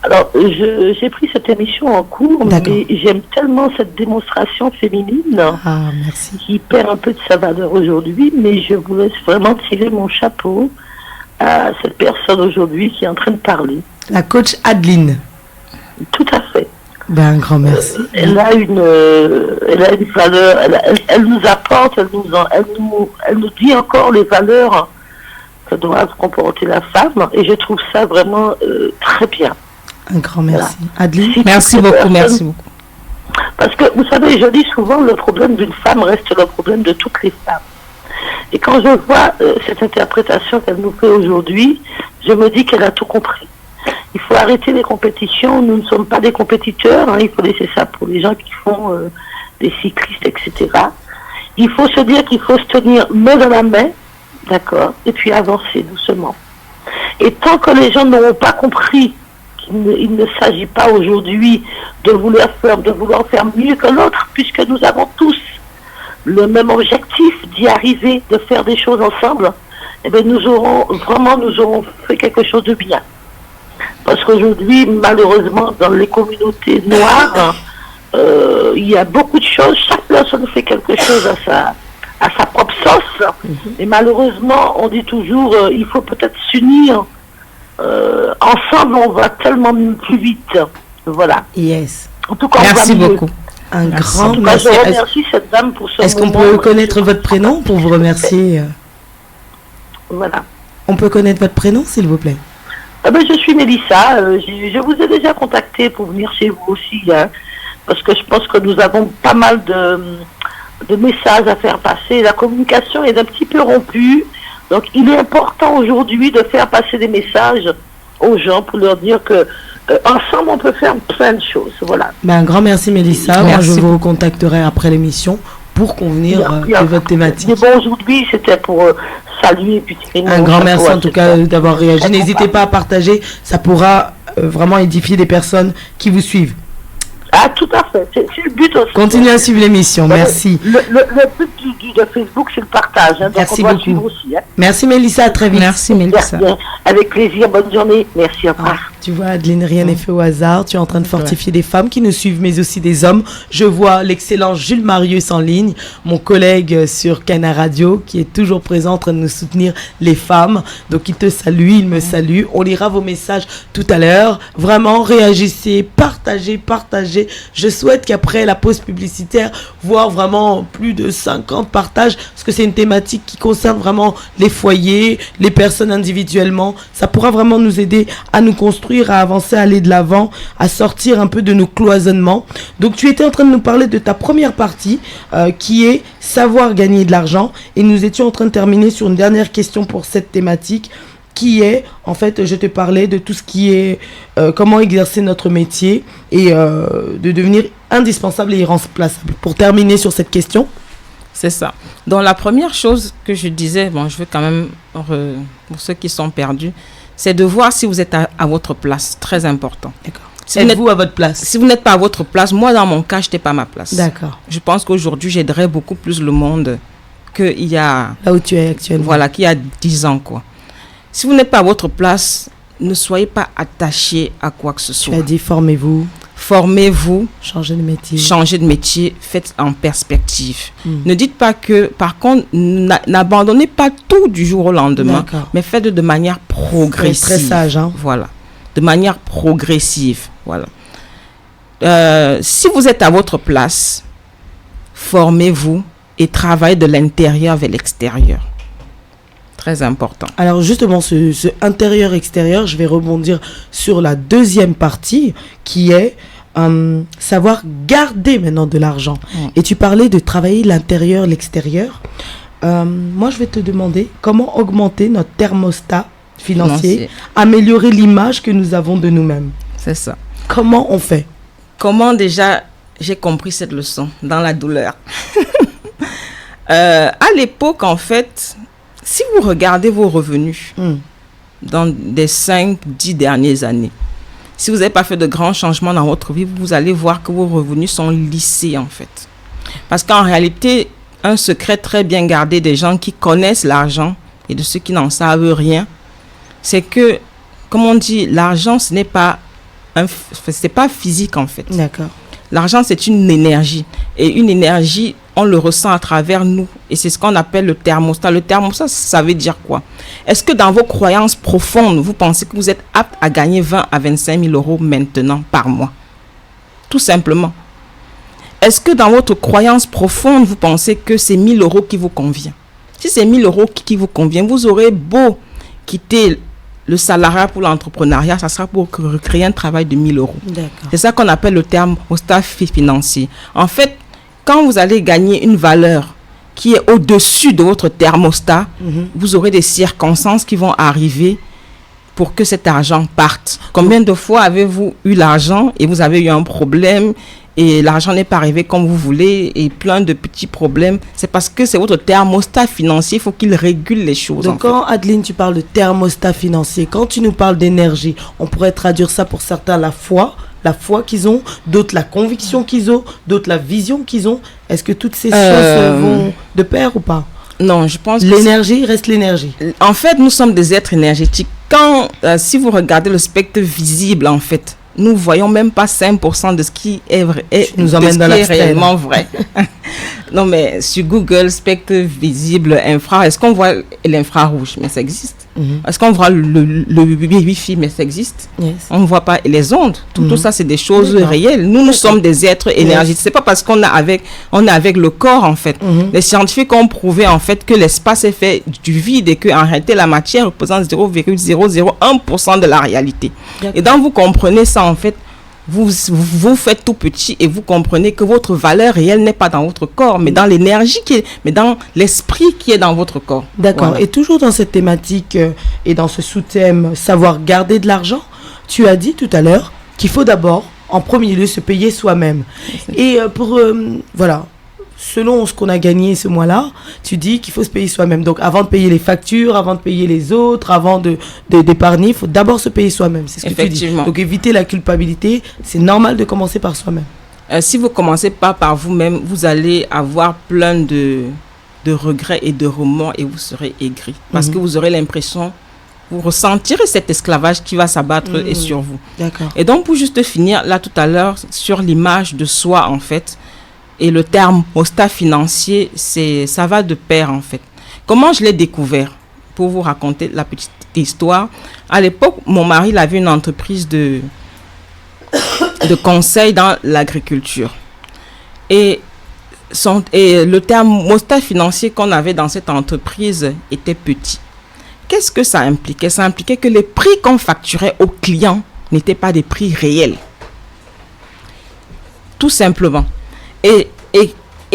Alors, j'ai pris cette émission en cours, mais j'aime tellement cette démonstration féminine merci. qui perd un peu de sa valeur aujourd'hui, mais je vous laisse vraiment tirer mon chapeau à cette personne aujourd'hui qui est en train de parler. La coach Adeline. Tout à fait. Un grand merci. Elle a une valeur, elle nous apporte, elle nous dit encore les valeurs que doit se comporter la femme, et je trouve ça vraiment très bien. Un grand merci. Voilà. Adeline, merci beaucoup, merci beaucoup. Parce que, vous savez, je dis souvent, le problème d'une femme reste le problème de toutes les femmes. Et quand je vois cette interprétation qu'elle nous fait aujourd'hui, je me dis qu'elle a tout compris. Il faut arrêter les compétitions, nous ne sommes pas des compétiteurs, il faut laisser ça pour les gens qui font des cyclistes, etc. Il faut se dire qu'il faut se tenir main dans la main, d'accord, et puis avancer doucement. Et tant que les gens n'auront pas compris il ne s'agit pas aujourd'hui de vouloir faire mieux que l'autre, puisque nous avons tous le même objectif d'y arriver, de faire des choses ensemble, eh bien nous aurons fait quelque chose de bien. Parce qu'aujourd'hui, malheureusement, dans les communautés noires, il y a beaucoup de choses, chaque personne fait quelque chose à sa propre sauce, et malheureusement, on dit toujours, il faut peut-être s'unir. Ensemble, on va tellement plus vite. Voilà. Yes. En tout cas, merci beaucoup. Un grand merci. Je remercie cette dame pour ce Est-ce qu'on peut connaître votre prénom pour vous remercier? Voilà. On peut connaître votre prénom, s'il vous plaît? Je suis Mélissa. Je vous ai déjà contacté pour venir chez vous aussi, parce que je pense que nous avons pas mal de messages à faire passer. La communication est un petit peu rompue. Donc, il est important aujourd'hui de faire passer des messages aux gens pour leur dire que ensemble, on peut faire plein de choses. Voilà. Un grand merci, Mélissa. Moi, je vous recontacterai après l'émission pour convenir de votre thématique. Mais bon, aujourd'hui, c'était pour saluer et puis un grand merci en tout cas d'avoir réagi. N'hésitez pas à partager. Ça pourra vraiment édifier des personnes qui vous suivent. Ah, tout à fait. C'est le but aussi. Continuez à suivre l'émission. Merci. Le but de Facebook, c'est le partage. Donc merci on doit beaucoup. Suivre aussi, Merci Mélissa, à très vite. Merci Mélissa. Bien. Avec plaisir, bonne journée. Merci, au revoir. Tu vois, Adeline, rien n'est fait au hasard. Tu es en train de fortifier des femmes qui nous suivent, mais aussi des hommes. Je vois l'excellent Jules Marius en ligne, mon collègue sur Cana Radio, qui est toujours présent en train de nous soutenir les femmes. Donc, il te salue, il me salue. On lira vos messages tout à l'heure. Vraiment, réagissez, partagez. Je souhaite qu'après la pause publicitaire, voir vraiment plus de 50 partages, parce que c'est une thématique qui concerne vraiment les foyers, les personnes individuellement. Ça pourra vraiment nous aider à nous construire, à avancer, à aller de l'avant, à sortir un peu de nos cloisonnements. Donc tu étais en train de nous parler de ta première partie qui est savoir gagner de l'argent, et nous étions en train de terminer sur une dernière question pour cette thématique qui est, en fait, je te parlais de tout ce qui est comment exercer notre métier et de devenir indispensable et irremplaçable. Pour terminer sur cette question. C'est ça. Donc la première chose que je disais, je veux quand même, pour ceux qui sont perdus, c'est de voir si vous êtes à votre place. Très important. D'accord. Si êtes-vous à votre place? Si vous n'êtes pas à votre place, moi dans mon cas, je n'étais pas à ma place. D'accord. Je pense qu'aujourd'hui, j'aiderais beaucoup plus le monde qu'il y a... Là où tu es actuellement. Voilà, qu'il y a 10 ans, quoi. Si vous n'êtes pas à votre place, ne soyez pas attaché à quoi que ce soit. Tu as dit formez-vous. Formez-vous. Changez de métier. Changez de métier, faites en perspective. Ne dites pas que, par contre, n'abandonnez pas tout du jour au lendemain, mais faites de manière progressive. Très sage, hein. Voilà. De manière progressive. Voilà. Si vous êtes à votre place, formez-vous et travaillez de l'intérieur vers l'extérieur. Très important. Alors justement, ce intérieur-extérieur, je vais rebondir sur la deuxième partie qui est savoir garder maintenant de l'argent. Et tu parlais de travailler l'intérieur, l'extérieur. Moi, je vais te demander comment augmenter notre thermostat financier, améliorer l'image que nous avons de nous-mêmes. C'est ça. Comment on fait? Comment déjà j'ai compris cette leçon? Dans la douleur. À l'époque, en fait, si vous regardez vos revenus dans les 5-10 dernières années, si vous n'avez pas fait de grands changements dans votre vie, vous allez voir que vos revenus sont lissés, en fait. Parce qu'en réalité, un secret très bien gardé des gens qui connaissent l'argent et de ceux qui n'en savent rien, c'est que, comme on dit, l'argent, ce n'est pas physique, en fait. D'accord. L'argent, c'est une énergie. Et une énergie, on le ressent à travers nous. Et c'est ce qu'on appelle le thermostat. Le thermostat, ça veut dire quoi? Est-ce que dans vos croyances profondes, vous pensez que vous êtes apte à gagner 20 à 25 000 euros maintenant par mois? Tout simplement. Est-ce que dans votre croyance profonde, vous pensez que c'est 1 000 euros qui vous convient? Si c'est 1 000 euros qui vous convient, vous aurez beau quitter le salariat pour l'entrepreneuriat, ça sera pour recréer un travail de 1 000 euros. D'accord. C'est ça qu'on appelle le thermostat financier. En fait, quand vous allez gagner une valeur qui est au-dessus de votre thermostat, vous aurez des circonstances qui vont arriver pour que cet argent parte. Combien de fois avez-vous eu l'argent et vous avez eu un problème et l'argent n'est pas arrivé comme vous voulez et plein de petits problèmes? C'est parce que c'est votre thermostat financier, il faut qu'il régule les choses. Donc quand Adeline, tu parles de thermostat financier, quand tu nous parles d'énergie, on pourrait traduire ça pour certains la foi qu'ils ont, d'autres la conviction qu'ils ont, d'autres la vision qu'ils ont. Est-ce que toutes ces choses vont de pair ou pas? Non, je pense que l'énergie reste l'énergie. En fait, nous sommes des êtres énergétiques. Si vous regardez le spectre visible, en fait, nous voyons même pas 5% de ce qui est vrai, nous emmène dans la réellement vrai. Non, mais sur Google, spectre visible, infra, est-ce qu'on voit l'infrarouge? Mais ça existe. Est-ce qu'on voit le Wi-Fi? Mais ça existe. Yes. On ne voit pas les ondes. Tout ça, c'est des choses réelles. Nous sommes des êtres énergétiques. C'est pas parce qu'on est avec le corps, en fait. Les scientifiques ont prouvé, en fait, que l'espace est fait du vide et qu'en réalité, la matière représente 0,001% de la réalité. Et donc, vous comprenez ça, en fait, vous faites tout petit et vous comprenez que votre valeur réelle n'est pas dans votre corps, mais dans l'énergie mais dans l'esprit qui est dans votre corps. D'accord. Voilà. Et toujours dans cette thématique et dans ce sous-thème savoir garder de l'argent, tu as dit tout à l'heure qu'il faut d'abord, en premier lieu, se payer soi-même. Et voilà, selon ce qu'on a gagné ce mois-là, tu dis qu'il faut se payer soi-même. Donc, avant de payer les factures, avant de payer les autres, avant d'épargner, il faut d'abord se payer soi-même. C'est ce que tu dis. Donc, éviter la culpabilité, c'est normal de commencer par soi-même. Si vous ne commencez pas par vous-même, vous allez avoir plein de regrets et de remords et vous serez aigri. Parce que vous aurez l'impression, vous ressentirez cet esclavage qui va s'abattre sur vous. D'accord. Et donc, pour juste finir, là tout à l'heure, sur l'image de soi, en fait, et le thermostat financier, ça va de pair, en fait. Comment je l'ai découvert? Pour vous raconter la petite histoire. À l'époque, mon mari il avait une entreprise de conseil dans l'agriculture. Et le thermostat financier qu'on avait dans cette entreprise était petit. Qu'est-ce que ça impliquait? Ça impliquait que les prix qu'on facturait aux clients n'étaient pas des prix réels. Tout simplement. Et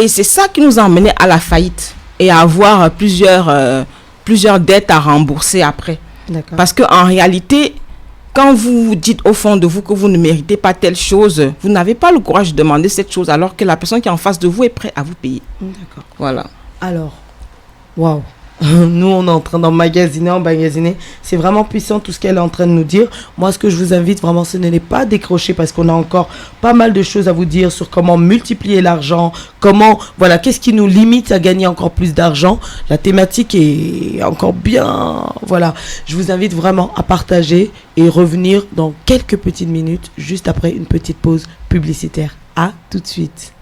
c'est ça qui nous a emmenés à la faillite et à avoir plusieurs dettes à rembourser après. D'accord. Parce qu'en réalité, quand vous dites au fond de vous que vous ne méritez pas telle chose, vous n'avez pas le courage de demander cette chose alors que la personne qui est en face de vous est prête à vous payer. D'accord. Voilà. Alors, waouh. Nous, on est en train d'emmagasiner. C'est vraiment puissant tout ce qu'elle est en train de nous dire. Moi, ce que je vous invite vraiment, ce n'est pas décrocher parce qu'on a encore pas mal de choses à vous dire sur comment multiplier l'argent, voilà, qu'est-ce qui nous limite à gagner encore plus d'argent. La thématique est encore bien, voilà. Je vous invite vraiment à partager et revenir dans quelques petites minutes, juste après une petite pause publicitaire. À tout de suite.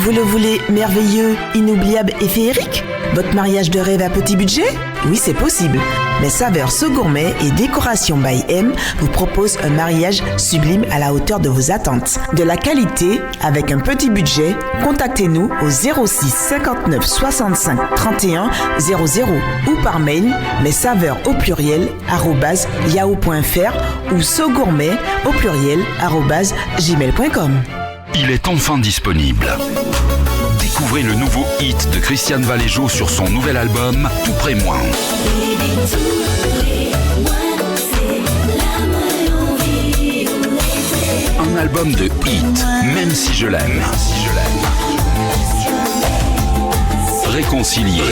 Vous le voulez merveilleux, inoubliable et féerique? Votre mariage de rêve à petit budget? Oui, c'est possible. Mes saveurs So Gourmet et Décoration by M vous proposent un mariage sublime à la hauteur de vos attentes. De la qualité avec un petit budget, contactez-nous au 06 59 65 31 00 ou par mail messaveurs au pluriel @yahoo.fr ou sogourmet au pluriel @gmail.com. Il est enfin disponible. Découvrez le nouveau hit de Christiane Valéjo sur son nouvel album Tout près moi. Un album de hit, même si je l'aime. Réconcilié.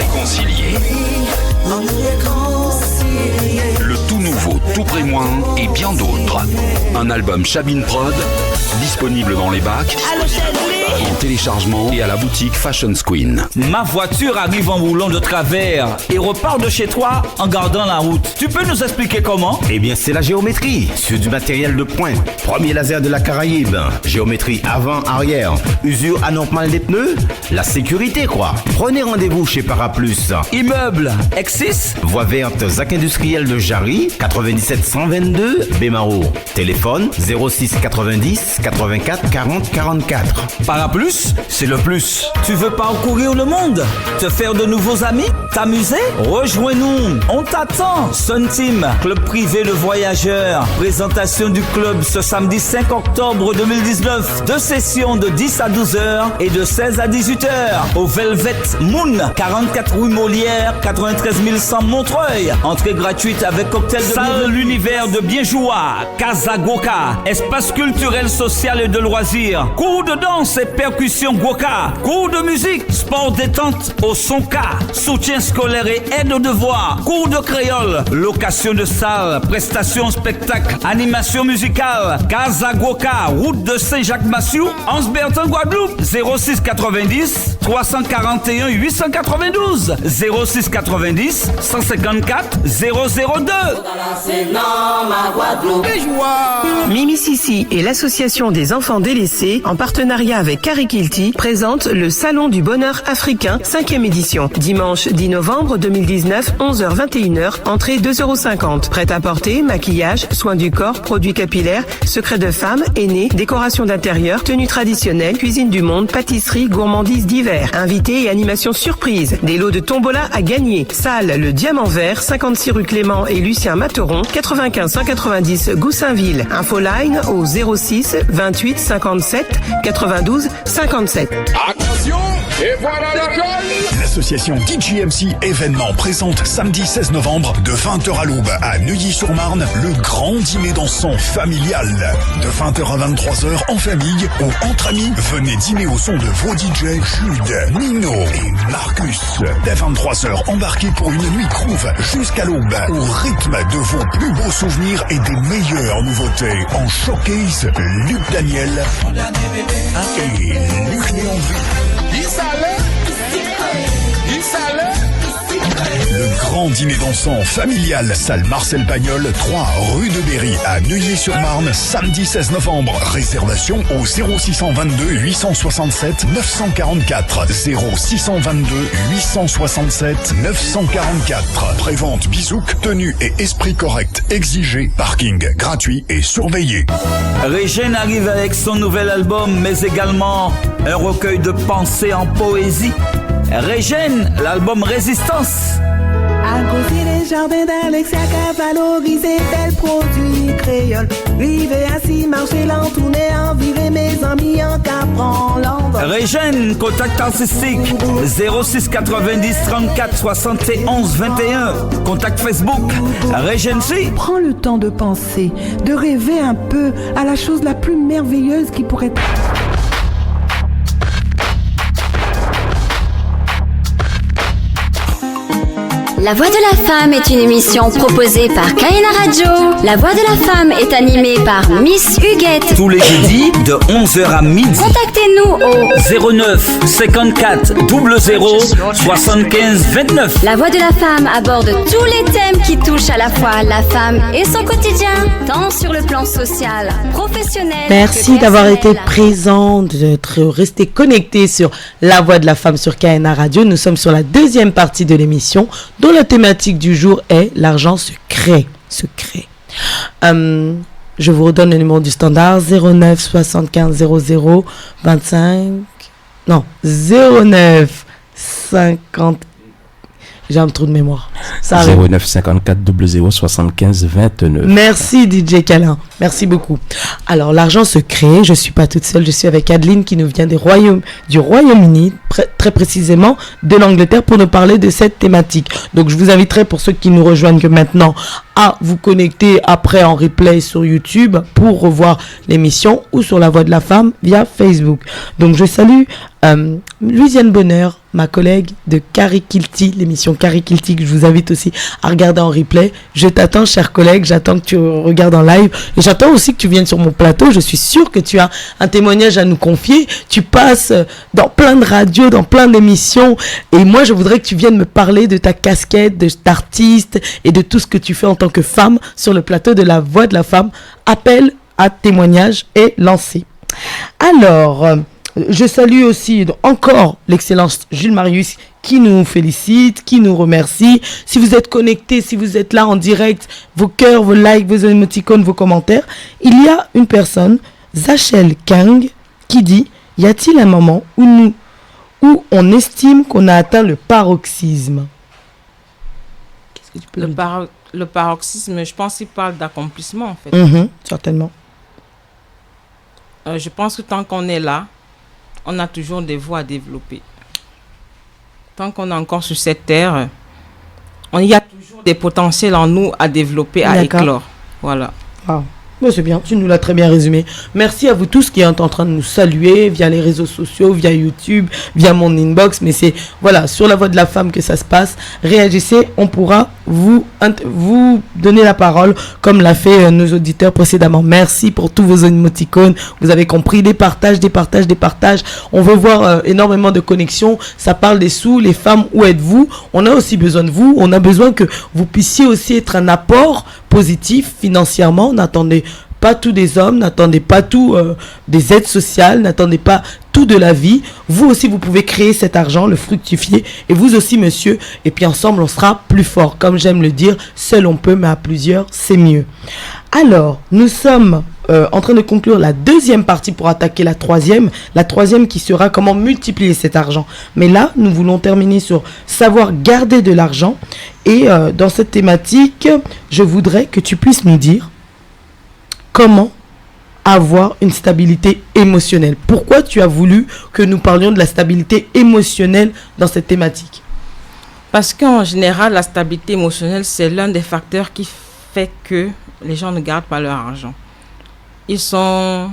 Le tout nouveau Tout près moi et bien d'autres. Un album Chabine Prod, disponible dans les bacs, en téléchargement et à la boutique Fashion Queen. Ma voiture arrive en roulant de travers et repart de chez toi en gardant la route. Tu peux nous expliquer comment? Eh bien, c'est la géométrie sur du matériel de pointe. Premier laser de la Caraïbe. Géométrie avant-arrière. Usure anormale des pneus. La sécurité, quoi. Prenez rendez-vous chez Paraplus. Immeuble X6. Voie verte Zac Industriel de Jarry, 97 122 Bémaro. Téléphone 06 90 84 40 44. Paraplus, c'est le plus. Tu veux parcourir le monde? Te faire de nouveaux amis? T'amuser? Rejoins-nous. On t'attend. Sun Team, club privé de voyageurs. Présentation du club ce samedi 5 octobre 2019. 2 sessions de 10 à 12 heures et de 16 à 18 heures. Au Velvet Moon, 44 rue Molière, 93 100 Montreuil. Entrée gratuite avec cocktail de salle l'univers de Bienjoua, Casa Goka, espace culturel, social et de loisirs. Cours de danse et percussion Goka. Cours de musique, sport détente au Sonka. Soutien scolaire et aide aux devoirs. Cours de créole, location de salle, prestations spectacle, animation musicale. Casa Goka, route de Saint-Jacques-Massieu, Anse-Bertin, Guadeloupe. 06 90 341 892 06 90 154 002. Mimi Sissi et l'association des enfants délaissés, en partenariat avec Karikilti, présentent le Salon du Bonheur Africain, 5e édition. Dimanche 10 novembre 2019, 11h-21h, entrée 2,50 €. Prêt-à-porter, maquillage, soins du corps, produits capillaires, secrets de femmes, aînés, décoration d'intérieur, tenues traditionnelles, cuisine du monde, pâtisserie, gourmandises divers. Invités et animations surprises. Des lots de tombola à gagner. Salle Le Diamant Vert, 56 rue Clément et Lucien Materon, 95 190 Goussainville. Infoline au 06 28 57 92 57. Attention, et voilà l'école. L'association DJMC Événements présente samedi 16 novembre de 20h à l'aube à Neuilly-sur-Marne le grand dîner dansant familial. De 20h à 23h en famille ou entre amis, venez dîner au son de vos DJ Jude, Nino et Marcus. Dès 23h, embarquez pour une nuit groove jusqu'à l'aube au rythme de vos plus beaux souvenirs et des meilleures nouveautés. En showcase, Luc Daniel et Luc Léandri. Le grand dîner dansant familial, salle Marcel Pagnol, 3 rue de Berry à Neuilly-sur-Marne, samedi 16 novembre. Réservation au 0622 867 944. 0622 867 944. Prévente Bisouk, tenue et esprit correct exigé. Parking gratuit et surveillé. Régène arrive avec son nouvel album, mais également un recueil de pensées en poésie. Régène, l'album Résistance. À côté des jardins d'Alexia qu'a valorisé tel produit créole. Rivé assis, marcher lent, tourner en virer mes amis en capant l'envol. Régène, contact artistique 06 90 34 71 21. Contact Facebook Régène C. Prends le temps de penser, de rêver un peu à la chose la plus merveilleuse qui pourrait être. La Voix de la Femme est une émission proposée par Kaina Radio. La Voix de la Femme est animée par Miss Huguette. Tous les jeudis de 11h à midi. Contactez-nous au 09 54 00 75 29. La Voix de la Femme aborde tous les thèmes qui touchent à la fois la femme et son quotidien, tant sur le plan social, professionnel. Merci d'avoir été présent, d'être resté connecté sur La Voix de la Femme sur Kaina Radio. Nous sommes sur la deuxième partie de l'émission, dont dont la thématique du jour est l'argent se crée. Je vous redonne le numéro du standard 09 75 00 25. Non, 09 50. J'ai un trou de mémoire. 09 54 00 75 29. Merci DJ Calin. Merci beaucoup. Alors, l'argent se crée. Je suis pas toute seule. Je suis avec Adeline qui nous vient du Royaume-Uni, très précisément de l'Angleterre, pour nous parler de cette thématique. Donc, je vous inviterai, pour ceux qui nous rejoignent que maintenant, à vous connecter après en replay sur YouTube pour revoir l'émission ou sur La Voix de la Femme via Facebook. Donc, je salue Louisiane Bonheur, ma collègue de Carrie Kilty, l'émission Carrie Kilty, que je vous invite aussi à regarder en replay. Je t'attends, chers collègues, j'attends que tu regardes en live et j'attends aussi que tu viennes sur mon plateau. Je suis sûre que tu as un témoignage à nous confier. Tu passes dans plein de radios, dans plein d'émissions et moi je voudrais que tu viennes me parler de ta casquette d'artiste et de tout ce que tu fais en tant que femme sur le plateau de La Voix de la Femme. Appel à témoignage est lancé. Alors, je salue aussi encore l'excellence Jules Marius qui nous félicite, qui nous remercie. Si vous êtes connectés, si vous êtes là en direct, vos cœurs, vos likes, vos émoticônes, vos commentaires, il y a une personne, Zachel Kang, qui dit « Y a-t-il un moment où on estime qu'on a atteint le paroxysme ?» Le paroxysme, je pense qu'il parle d'accomplissement en fait. Certainement. Je pense que tant qu'on est là, on a toujours des voies à développer. Tant qu'on est encore sur cette terre, il y a toujours des potentiels en nous à développer, à éclore. Voilà. Wow. Mais c'est bien, tu nous l'as très bien résumé. Merci à vous tous qui êtes en train de nous saluer via les réseaux sociaux, via YouTube, via mon inbox. Mais c'est sur La Voix de la Femme que ça se passe. Réagissez, on pourra vous donner la parole comme l'a fait nos auditeurs précédemment. Merci pour tous vos émoticônes. Vous avez compris, des partages. On veut voir énormément de connexions. Ça parle des sous, les femmes, où êtes-vous? On a aussi besoin de vous. On a besoin que vous puissiez aussi être un apport positif financièrement. N'attendez pas tout des hommes, n'attendez pas tout des aides sociales, n'attendez pas tout de la vie. Vous aussi, vous pouvez créer cet argent, le fructifier. Et vous aussi, monsieur. Et puis ensemble, on sera plus fort. Comme j'aime le dire, seul on peut, mais à plusieurs, c'est mieux. Alors, nous sommes en train de conclure la deuxième partie pour attaquer la troisième. La troisième qui sera comment multiplier cet argent. Mais là, nous voulons terminer sur savoir garder de l'argent. Et dans cette thématique, je voudrais que tu puisses nous dire comment avoir une stabilité émotionnelle. Pourquoi tu as voulu que nous parlions de la stabilité émotionnelle dans cette thématique? Parce qu'en général, la stabilité émotionnelle, c'est l'un des facteurs qui fait que les gens ne gardent pas leur argent. Ils ont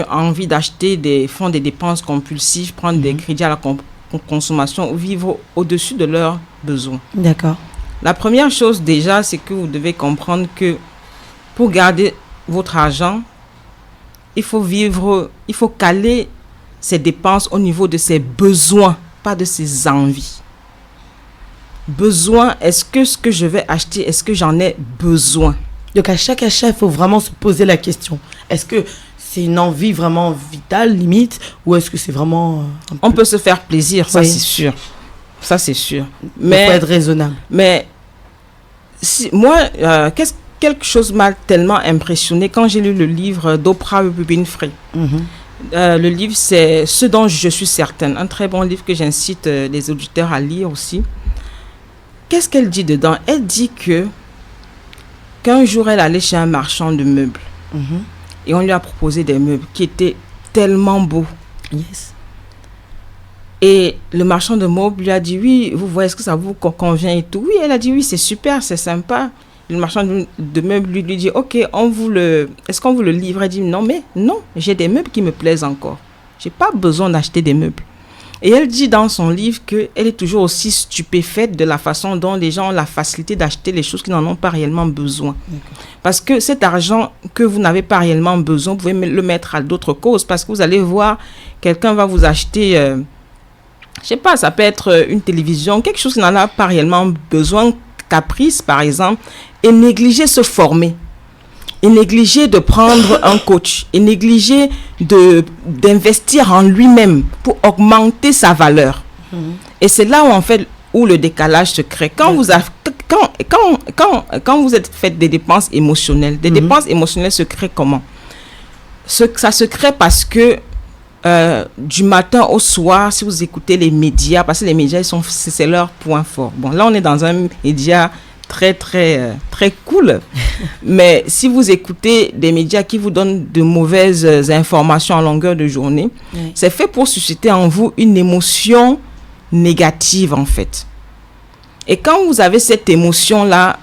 envie d'acheter, font des dépenses compulsives, prendre des crédits à la consommation ou vivre au-dessus de leurs besoins. D'accord. La première chose déjà, c'est que vous devez comprendre que pour garder votre argent, il faut caler ses dépenses au niveau de ses besoins, pas de ses envies. Besoin, est-ce que ce que je vais acheter, est-ce que j'en ai besoin? Donc à chaque achat, il faut vraiment se poser la question. Est-ce que c'est une envie vraiment vitale, limite, ou est-ce que c'est vraiment... On peut se faire plaisir, ça c'est sûr. Ça c'est sûr. Mais il faut être raisonnable. Mais moi, quelque chose m'a tellement impressionné quand j'ai lu le livre d'Oprah Winfrey. Le livre, c'est Ce dont je suis certaine. Un très bon livre que j'incite les auditeurs à lire aussi. Qu'est-ce qu'elle dit dedans? Elle dit qu'un jour, elle allait chez un marchand de meubles. Et on lui a proposé des meubles qui étaient tellement beaux. Yes. Et le marchand de meubles lui a dit, oui, vous voyez, est-ce que ça vous convient et tout? Oui, elle a dit, oui, c'est super, c'est sympa. Le marchand de meubles lui dit, ok, est-ce qu'on vous le livre? Elle dit, non, j'ai des meubles qui me plaisent encore. J'ai pas besoin d'acheter des meubles. Et elle dit dans son livre qu'elle est toujours aussi stupéfaite de la façon dont les gens ont la facilité d'acheter les choses qui n'en ont pas réellement besoin. Parce que cet argent que vous n'avez pas réellement besoin, vous pouvez le mettre à d'autres causes. Parce que vous allez voir, quelqu'un va vous acheter, je sais pas, ça peut être une télévision, quelque chose qui n'en a pas réellement besoin, caprice par exemple, et négliger se former. Et négliger de prendre un coach, et négliger d'investir en lui-même pour augmenter sa valeur. Et c'est là où en fait où le décalage se crée. Quand vous êtes fait des dépenses émotionnelles, dépenses émotionnelles se créent comment? Ça se crée parce que du matin au soir, si vous écoutez les médias, parce que les médias, c'est leur point fort. Bon, là, on est dans un média très, très, très cool. Mais si vous écoutez des médias qui vous donnent de mauvaises informations en longueur de journée, c'est fait pour susciter en vous une émotion négative, en fait. Et quand vous avez cette émotion-là,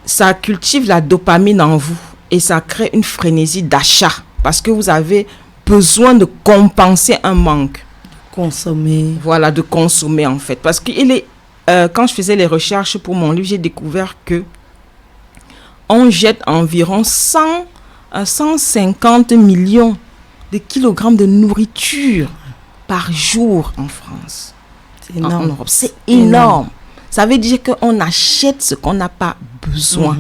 ça cultive la dopamine en vous et ça crée une frénésie d'achat parce que vous avez besoin de compenser un manque. Consommer. Voilà, de consommer, en fait. Parce que quand je faisais les recherches pour mon livre, j'ai découvert que on jette environ 150 millions de kilogrammes de nourriture par jour en France. C'est énorme. En Europe. C'est énorme. Ça veut dire qu'on achète ce qu'on n'a pas besoin.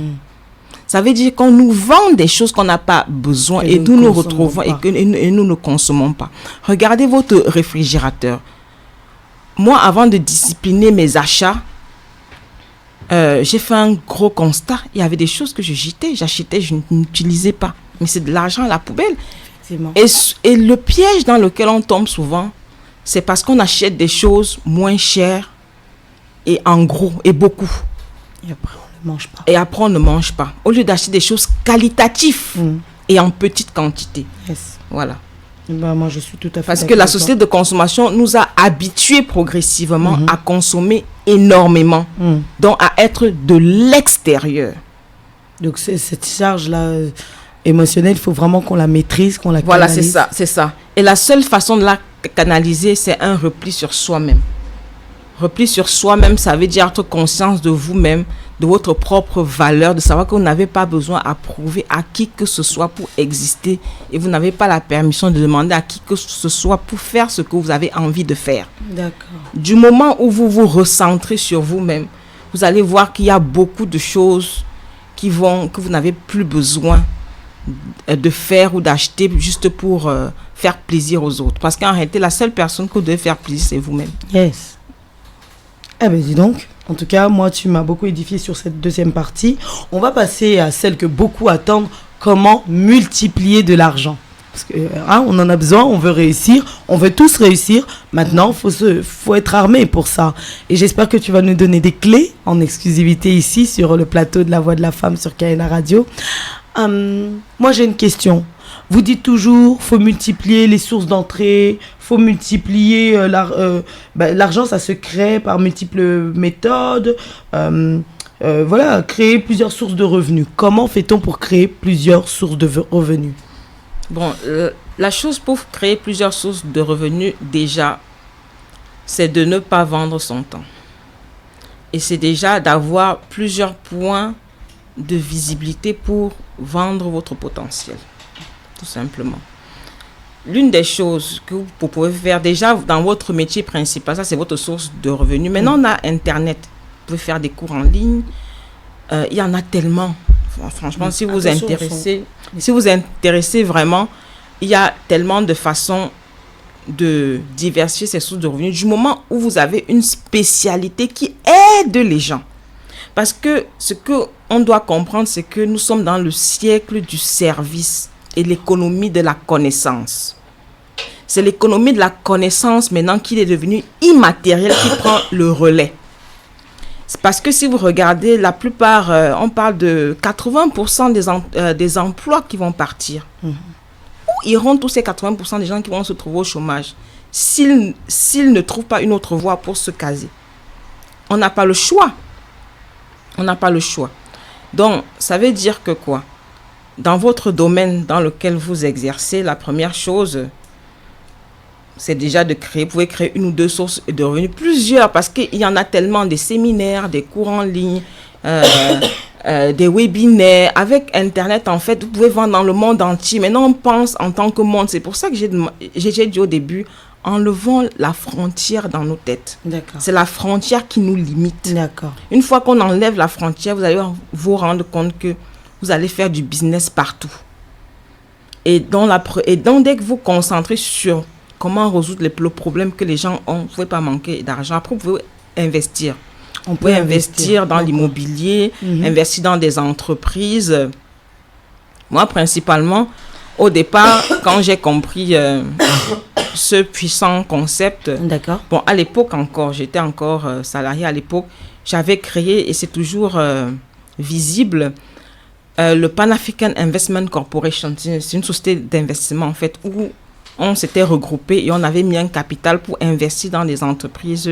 Ça veut dire qu'on nous vend des choses qu'on n'a pas besoin et nous nous retrouvons et nous ne consommons pas. Regardez votre réfrigérateur. Moi, avant de discipliner mes achats, j'ai fait un gros constat. Il y avait des choses que j'achetais, je n'utilisais pas. Mais c'est de l'argent à la poubelle. Et le piège dans lequel on tombe souvent, c'est parce qu'on achète des choses moins chères et en gros et beaucoup. Et après, on ne mange pas. Au lieu d'acheter des choses qualitatives et en petite quantité. Voilà. Moi, je suis tout à fait parce que la société de consommation nous a habitués progressivement à consommer énormément, donc à être de l'extérieur. Donc, cette charge-là émotionnelle, il faut vraiment qu'on la maîtrise, qu'on la canalise. Voilà, c'est ça. Et la seule façon de la canaliser, c'est un repli sur soi-même. Repli sur soi-même, ça veut dire être conscience de vous-même, de votre propre valeur, de savoir que vous n'avez pas besoin à prouver à qui que ce soit pour exister et vous n'avez pas la permission de demander à qui que ce soit pour faire ce que vous avez envie de faire. D'accord. Du moment où vous vous recentrez sur vous-même, vous allez voir qu'il y a beaucoup de choses que vous n'avez plus besoin de faire ou d'acheter juste pour faire plaisir aux autres. Parce qu'en réalité, la seule personne que vous devez faire plaisir, c'est vous-même. Yes. Eh bien, dis donc, en tout cas, moi, tu m'as beaucoup édifié sur cette deuxième partie. On va passer à celle que beaucoup attendent, comment multiplier de l'argent. Parce que, on en a besoin, on veut réussir, on veut tous réussir. Maintenant, faut être armé pour ça. Et j'espère que tu vas nous donner des clés en exclusivité ici sur le plateau de La Voix de la Femme sur KNA Radio. Moi, j'ai une question. Vous dites toujours, faut multiplier les sources d'entrée, faut multiplier l'argent, ça se crée par multiples méthodes. Voilà, créer plusieurs sources de revenus. Comment fait-on pour créer plusieurs sources de revenus? Bon, la chose pour créer plusieurs sources de revenus, déjà, c'est de ne pas vendre son temps. Et c'est déjà d'avoir plusieurs points de visibilité pour vendre votre potentiel. Tout simplement. L'une des choses que vous pouvez faire déjà dans votre métier principal, ça c'est votre source de revenus. Maintenant, on a Internet. Vous pouvez faire des cours en ligne. Il y en a tellement. Franchement, si vous intéressez vraiment, il y a tellement de façons de diversifier ces sources de revenus du moment où vous avez une spécialité qui aide les gens. Parce que ce qu'on doit comprendre, c'est que nous sommes dans le siècle du service et l'économie de la connaissance. C'est l'économie de la connaissance maintenant qui est devenue immatérielle qui prend le relais. C'est parce que si vous regardez, la plupart, on parle de 80% des emplois qui vont partir. Où iront tous ces 80% des gens qui vont se trouver au chômage s'ils ne trouvent pas une autre voie pour se caser? On n'a pas le choix. On n'a pas le choix. Donc, ça veut dire que quoi? Dans votre domaine dans lequel vous exercez, la première chose, c'est déjà de créer, vous pouvez créer une ou deux sources de revenus, plusieurs, parce qu'il y en a tellement, des séminaires, des cours en ligne, des webinaires. Avec Internet, en fait, vous pouvez vendre dans le monde entier. Maintenant, on pense en tant que monde. C'est pour ça que j'ai dit au début, enlevons la frontière dans nos têtes. D'accord. C'est la frontière qui nous limite. D'accord. Une fois qu'on enlève la frontière, vous allez vous rendre compte que vous allez faire du business partout. Et donc, dès que vous concentrez sur comment résoudre les problèmes que les gens ont, vous ne pouvez pas manquer d'argent. Après, vous pouvez investir. On peut investir dans l'immobilier, investir dans des entreprises. Moi, principalement, au départ, quand j'ai compris ce puissant concept, bon, à l'époque encore, j'étais encore salarié à l'époque, j'avais créé, et c'est toujours visible, le Pan African Investment Corporation. C'est une société d'investissement, en fait, où on s'était regroupé et on avait mis un capital pour investir dans des entreprises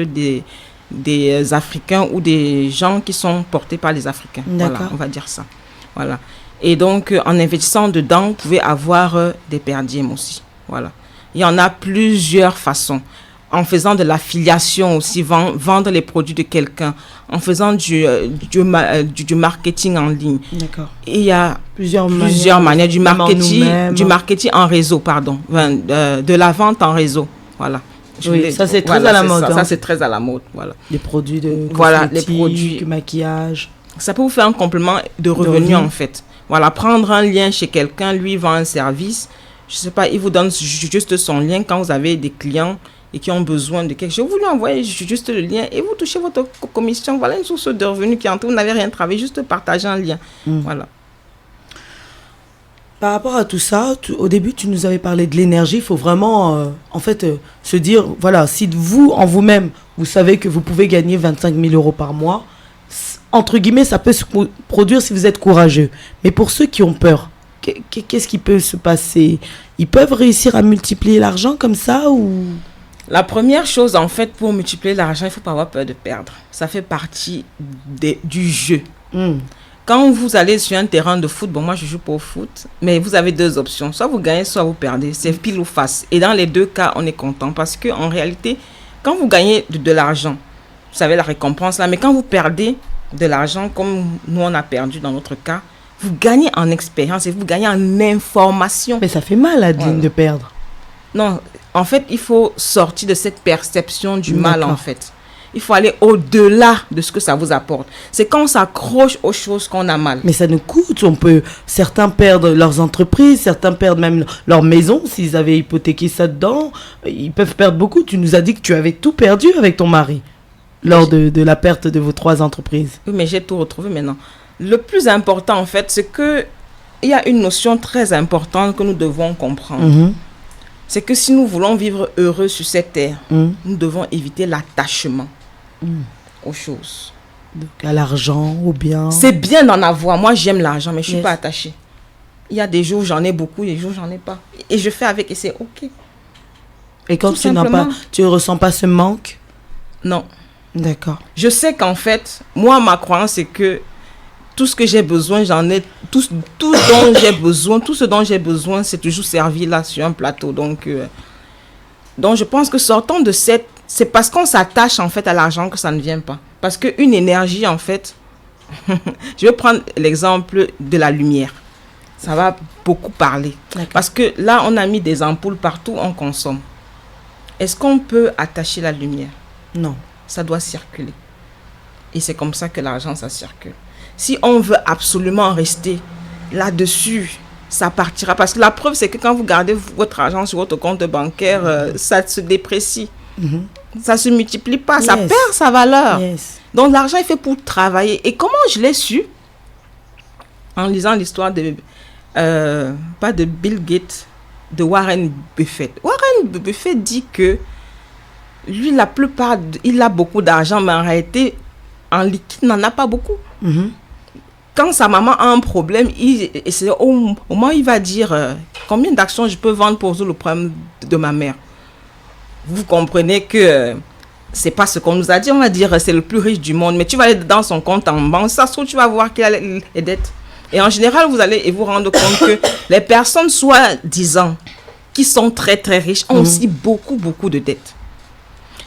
des Africains ou des gens qui sont portés par les Africains. Voilà, on va dire ça. Voilà. Et donc, en investissant dedans, vous pouvez avoir des perdièmes aussi. Voilà. Il y en a plusieurs façons. En faisant de l'affiliation aussi, vendre les produits de quelqu'un, en faisant du marketing en ligne. D'accord. Il y a plusieurs manières du marketing en réseau, pardon, de la vente en réseau. Voilà. Ça c'est très à la mode. Ça c'est très à la mode. Voilà. Les produits de les produits maquillage. Ça peut vous faire un complément de revenu en fait. Voilà, prendre un lien chez quelqu'un, lui vend un service. Je sais pas, il vous donne juste son lien quand vous avez des clients et qui ont besoin de quelque chose. Vous lui envoyez juste le lien et vous touchez votre commission. Voilà une source de revenus qui entre. Vous n'avez rien travaillé, juste partager un lien. Voilà. Par rapport à tout ça, au début, tu nous avais parlé de l'énergie. Il faut vraiment, se dire, voilà, si vous, en vous-même, vous savez que vous pouvez gagner 25 000 euros par mois, entre guillemets, ça peut se produire si vous êtes courageux. Mais pour ceux qui ont peur, qu'est-ce qui peut se passer? Ils peuvent réussir à multiplier l'argent comme ça ou... La première chose, en fait, pour multiplier l'argent, il ne faut pas avoir peur de perdre. Ça fait partie du jeu. Quand vous allez sur un terrain de foot, bon, moi, je joue pas au foot, mais vous avez deux options. Soit vous gagnez, soit vous perdez. C'est pile ou face. Et dans les deux cas, on est content parce qu'en réalité, quand vous gagnez de l'argent, vous savez la récompense là, mais quand vous perdez de l'argent, comme nous, on a perdu dans notre cas, vous gagnez en expérience et vous gagnez en information. Mais ça fait mal, Adeline, de perdre. Non, en fait, il faut sortir de cette perception du mal, en fait. Il faut aller au-delà de ce que ça vous apporte. C'est quand on s'accroche aux choses qu'on a mal. Mais ça nous coûte. Certains perdent leurs entreprises, certains perdent même leur maison. S'ils avaient hypothéqué ça dedans, ils peuvent perdre beaucoup. Tu nous as dit que tu avais tout perdu avec ton mari lors de la perte de vos 3 entreprises. Oui, mais j'ai tout retrouvé maintenant. Le plus important, en fait, c'est que il y a une notion très importante que nous devons comprendre. C'est que si nous voulons vivre heureux sur cette terre, nous devons éviter l'attachement aux choses. Donc à l'argent, au bien. C'est bien d'en avoir. Moi, j'aime l'argent, mais je ne suis pas attachée. Il y a des jours où j'en ai beaucoup, des jours où j'en ai pas. Et je fais avec et c'est OK. Et quand tu ne ressens pas ce manque? Non. D'accord. Je sais qu'en fait, moi, ma croyance, c'est que tout ce que j'ai besoin, j'en ai. Tout ce dont j'ai besoin, c'est toujours servi là sur un plateau. Donc je pense que sortant de cette... C'est parce qu'on s'attache en fait à l'argent que ça ne vient pas. Parce qu'une énergie, en fait... je vais prendre l'exemple de la lumière. Ça va beaucoup parler. Parce que là, on a mis des ampoules partout, on consomme. Est-ce qu'on peut attacher la lumière? Non. Ça doit circuler. Et c'est comme ça que l'argent, ça circule. Si on veut absolument rester là-dessus, ça partira. Parce que la preuve, c'est que quand vous gardez votre argent sur votre compte bancaire, ça se déprécie. Ça ne se multiplie pas. Ça perd sa valeur. Donc, l'argent est fait pour travailler. Et comment je l'ai su? En lisant l'histoire de... pas de Bill Gates, de Warren Buffett. Warren Buffett dit que lui, la plupart, il a beaucoup d'argent, mais en réalité, en liquide, il n'en a pas beaucoup. Quand sa maman a un problème, au moins il va dire combien d'actions je peux vendre pour résoudre le problème de ma mère. Vous comprenez que c'est pas ce qu'on nous a dit. On va dire c'est le plus riche du monde, mais tu vas aller dans son compte en banque, ça se trouve tu vas voir qu'il a les dettes. Et en général, vous allez vous rendre compte que les personnes soi-disant qui sont très très riches ont aussi beaucoup de dettes.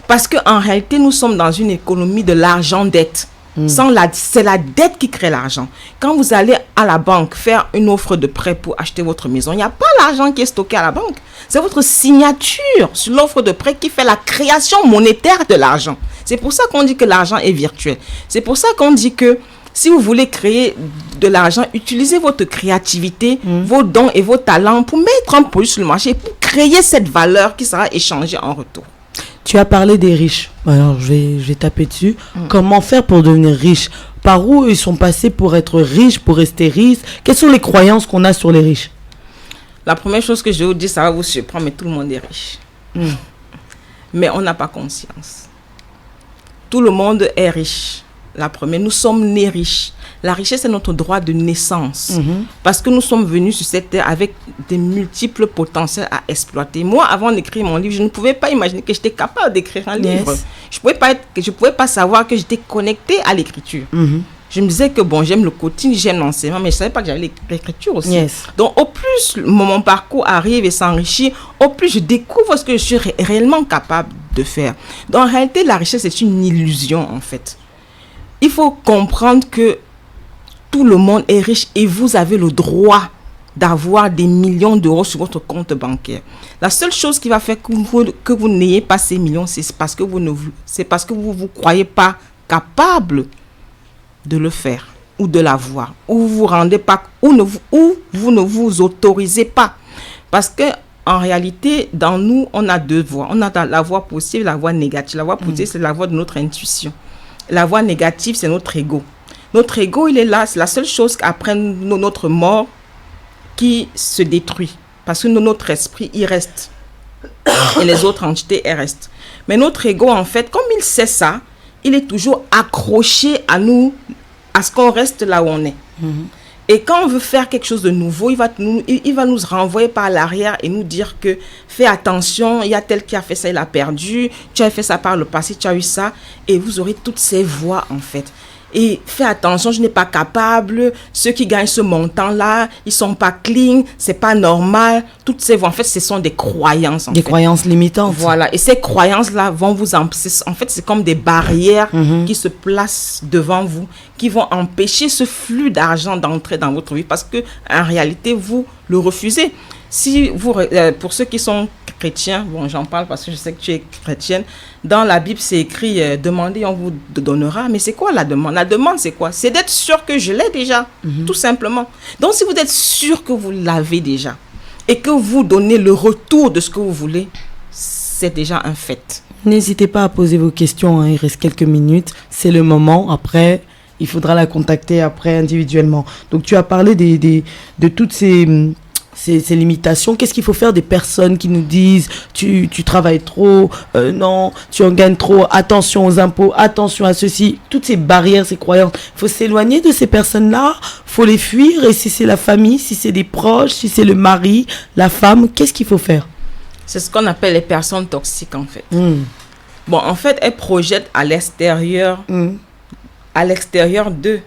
Parce qu'en réalité, nous sommes dans une économie de l'argent-dette. C'est la dette qui crée l'argent. Quand vous allez à la banque faire une offre de prêt pour acheter votre maison, il n'y a pas l'argent qui est stocké à la banque. C'est votre signature sur l'offre de prêt qui fait la création monétaire de l'argent. C'est pour ça qu'on dit que l'argent est virtuel. C'est pour ça qu'on dit que si vous voulez créer de l'argent, utilisez votre créativité, vos dons et vos talents pour mettre un produit sur le marché, pour créer cette valeur qui sera échangée en retour. Tu as parlé des riches. Alors, je vais taper dessus. Comment faire pour devenir riche? Par où ils sont passés pour être riches, pour rester riches? Quelles sont les croyances qu'on a sur les riches? La première chose que je vais vous dire, ça va vous surprendre, mais tout le monde est riche. Mais on n'a pas conscience. Tout le monde est riche. La première, nous sommes nés riches. La richesse est notre droit de naissance. Parce que nous sommes venus sur cette terre avec des multiples potentiels à exploiter. Moi, avant d'écrire mon livre, je ne pouvais pas imaginer que j'étais capable d'écrire un livre. Je ne pouvais pas savoir que j'étais connectée à l'écriture. Je me disais que bon, j'aime le coaching, j'aime l'enseignement, mais je ne savais pas que j'avais l'écriture aussi. Donc, au plus mon parcours arrive et s'enrichit, au plus je découvre ce que je suis réellement capable de faire. Donc, en réalité, la richesse est une illusion, en fait. Il faut comprendre que tout le monde est riche et vous avez le droit d'avoir des millions d'euros sur votre compte bancaire. La seule chose qui va faire que vous n'ayez pas ces millions, c'est parce que vous ne croyez pas capable de le faire ou de l'avoir, ou vous rendez pas, ou vous ne vous autorisez pas. Parce que en réalité, dans nous, on a deux voies. On a la voie positive et la voie négative. La voie positive, c'est la voie de notre intuition. La voie négative, c'est notre ego. Notre ego, il est là. C'est la seule chose qu'après notre mort qui se détruit. Parce que notre esprit, il reste. Et les autres entités, elles restent. Mais notre ego, en fait, comme il sait ça, il est toujours accroché à nous, à ce qu'on reste là où on est. Et quand on veut faire quelque chose de nouveau, il va nous renvoyer par l'arrière et nous dire que fais attention, il y a tel qui a fait ça, il a perdu, tu as fait ça par le passé, tu as eu ça. Et vous aurez toutes ces voix, en fait. Et fais attention, je n'ai pas capable, ceux qui gagnent ce montant-là, ils sont pas clean, c'est pas normal. Toutes ces voix, en fait, ce sont des croyances. Des croyances limitantes. Voilà, et ces croyances-là vont vous empêcher. En fait, c'est comme des barrières qui se placent devant vous, qui vont empêcher ce flux d'argent d'entrer dans votre vie parce que en réalité, vous le refusez. Si vous, pour ceux qui sont chrétiens, bon, j'en parle parce que je sais que tu es chrétienne, dans la Bible, c'est écrit « Demandez, on vous donnera ». Mais c'est quoi la demande? La demande, c'est quoi? C'est d'être sûr que je l'ai déjà, tout simplement. Donc, si vous êtes sûr que vous l'avez déjà et que vous donnez le retour de ce que vous voulez, c'est déjà un fait. N'hésitez pas à poser vos questions, hein, il reste quelques minutes. C'est le moment. Après, il faudra la contacter après individuellement. Donc, tu as parlé de toutes ces limitations. Qu'est-ce qu'il faut faire des personnes qui nous disent tu travailles trop, non, tu en gagnes trop, attention aux impôts, attention à ceci, toutes ces barrières, ces croyances. Il faut s'éloigner de ces personnes-là, il faut les fuir. Et si c'est la famille, si c'est des proches, si c'est le mari, la femme, qu'est-ce qu'il faut faire? C'est ce qu'on appelle les personnes toxiques, en fait. Bon, en fait, elles projettent à l'extérieur, d'eux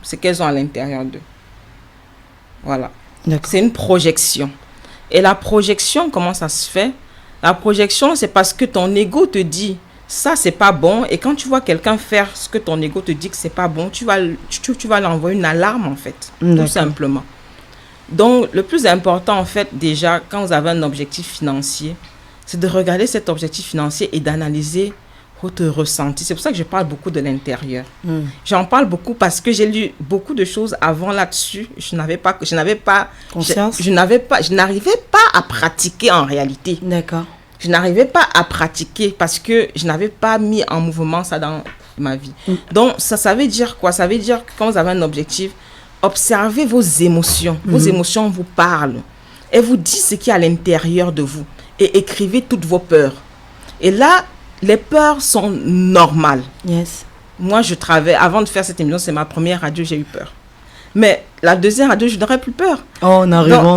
ce qu'elles ont à l'intérieur d'eux. Voilà. C'est une projection. Et la projection, comment ça se fait? La projection, c'est parce que ton ego te dit ça, c'est pas bon. Et quand tu vois quelqu'un faire ce que ton ego te dit que c'est pas bon, tu vas l'envoyer une alarme, en fait. Tout simplement. Donc, le plus important, en fait, déjà, quand vous avez un objectif financier, c'est de regarder cet objectif financier et d'analyser votre ressenti. C'est pour ça que je parle beaucoup de l'intérieur. J'en parle beaucoup parce que j'ai lu beaucoup de choses avant là-dessus. Je n'avais pas conscience. Je n'arrivais pas à pratiquer en réalité. D'accord. Je n'arrivais pas à pratiquer parce que je n'avais pas mis en mouvement ça dans ma vie. Donc, ça veut dire quoi? Ça veut dire que quand vous avez un objectif, observez vos émotions. Vos émotions vous parlent. Elles vous disent ce qui est à l'intérieur de vous. Et écrivez toutes vos peurs. Et là, les peurs sont normales. Moi, avant de faire cette émission, c'est ma première radio, j'ai eu peur. Mais la deuxième radio, je n'aurais plus peur. Oh, en arrivant,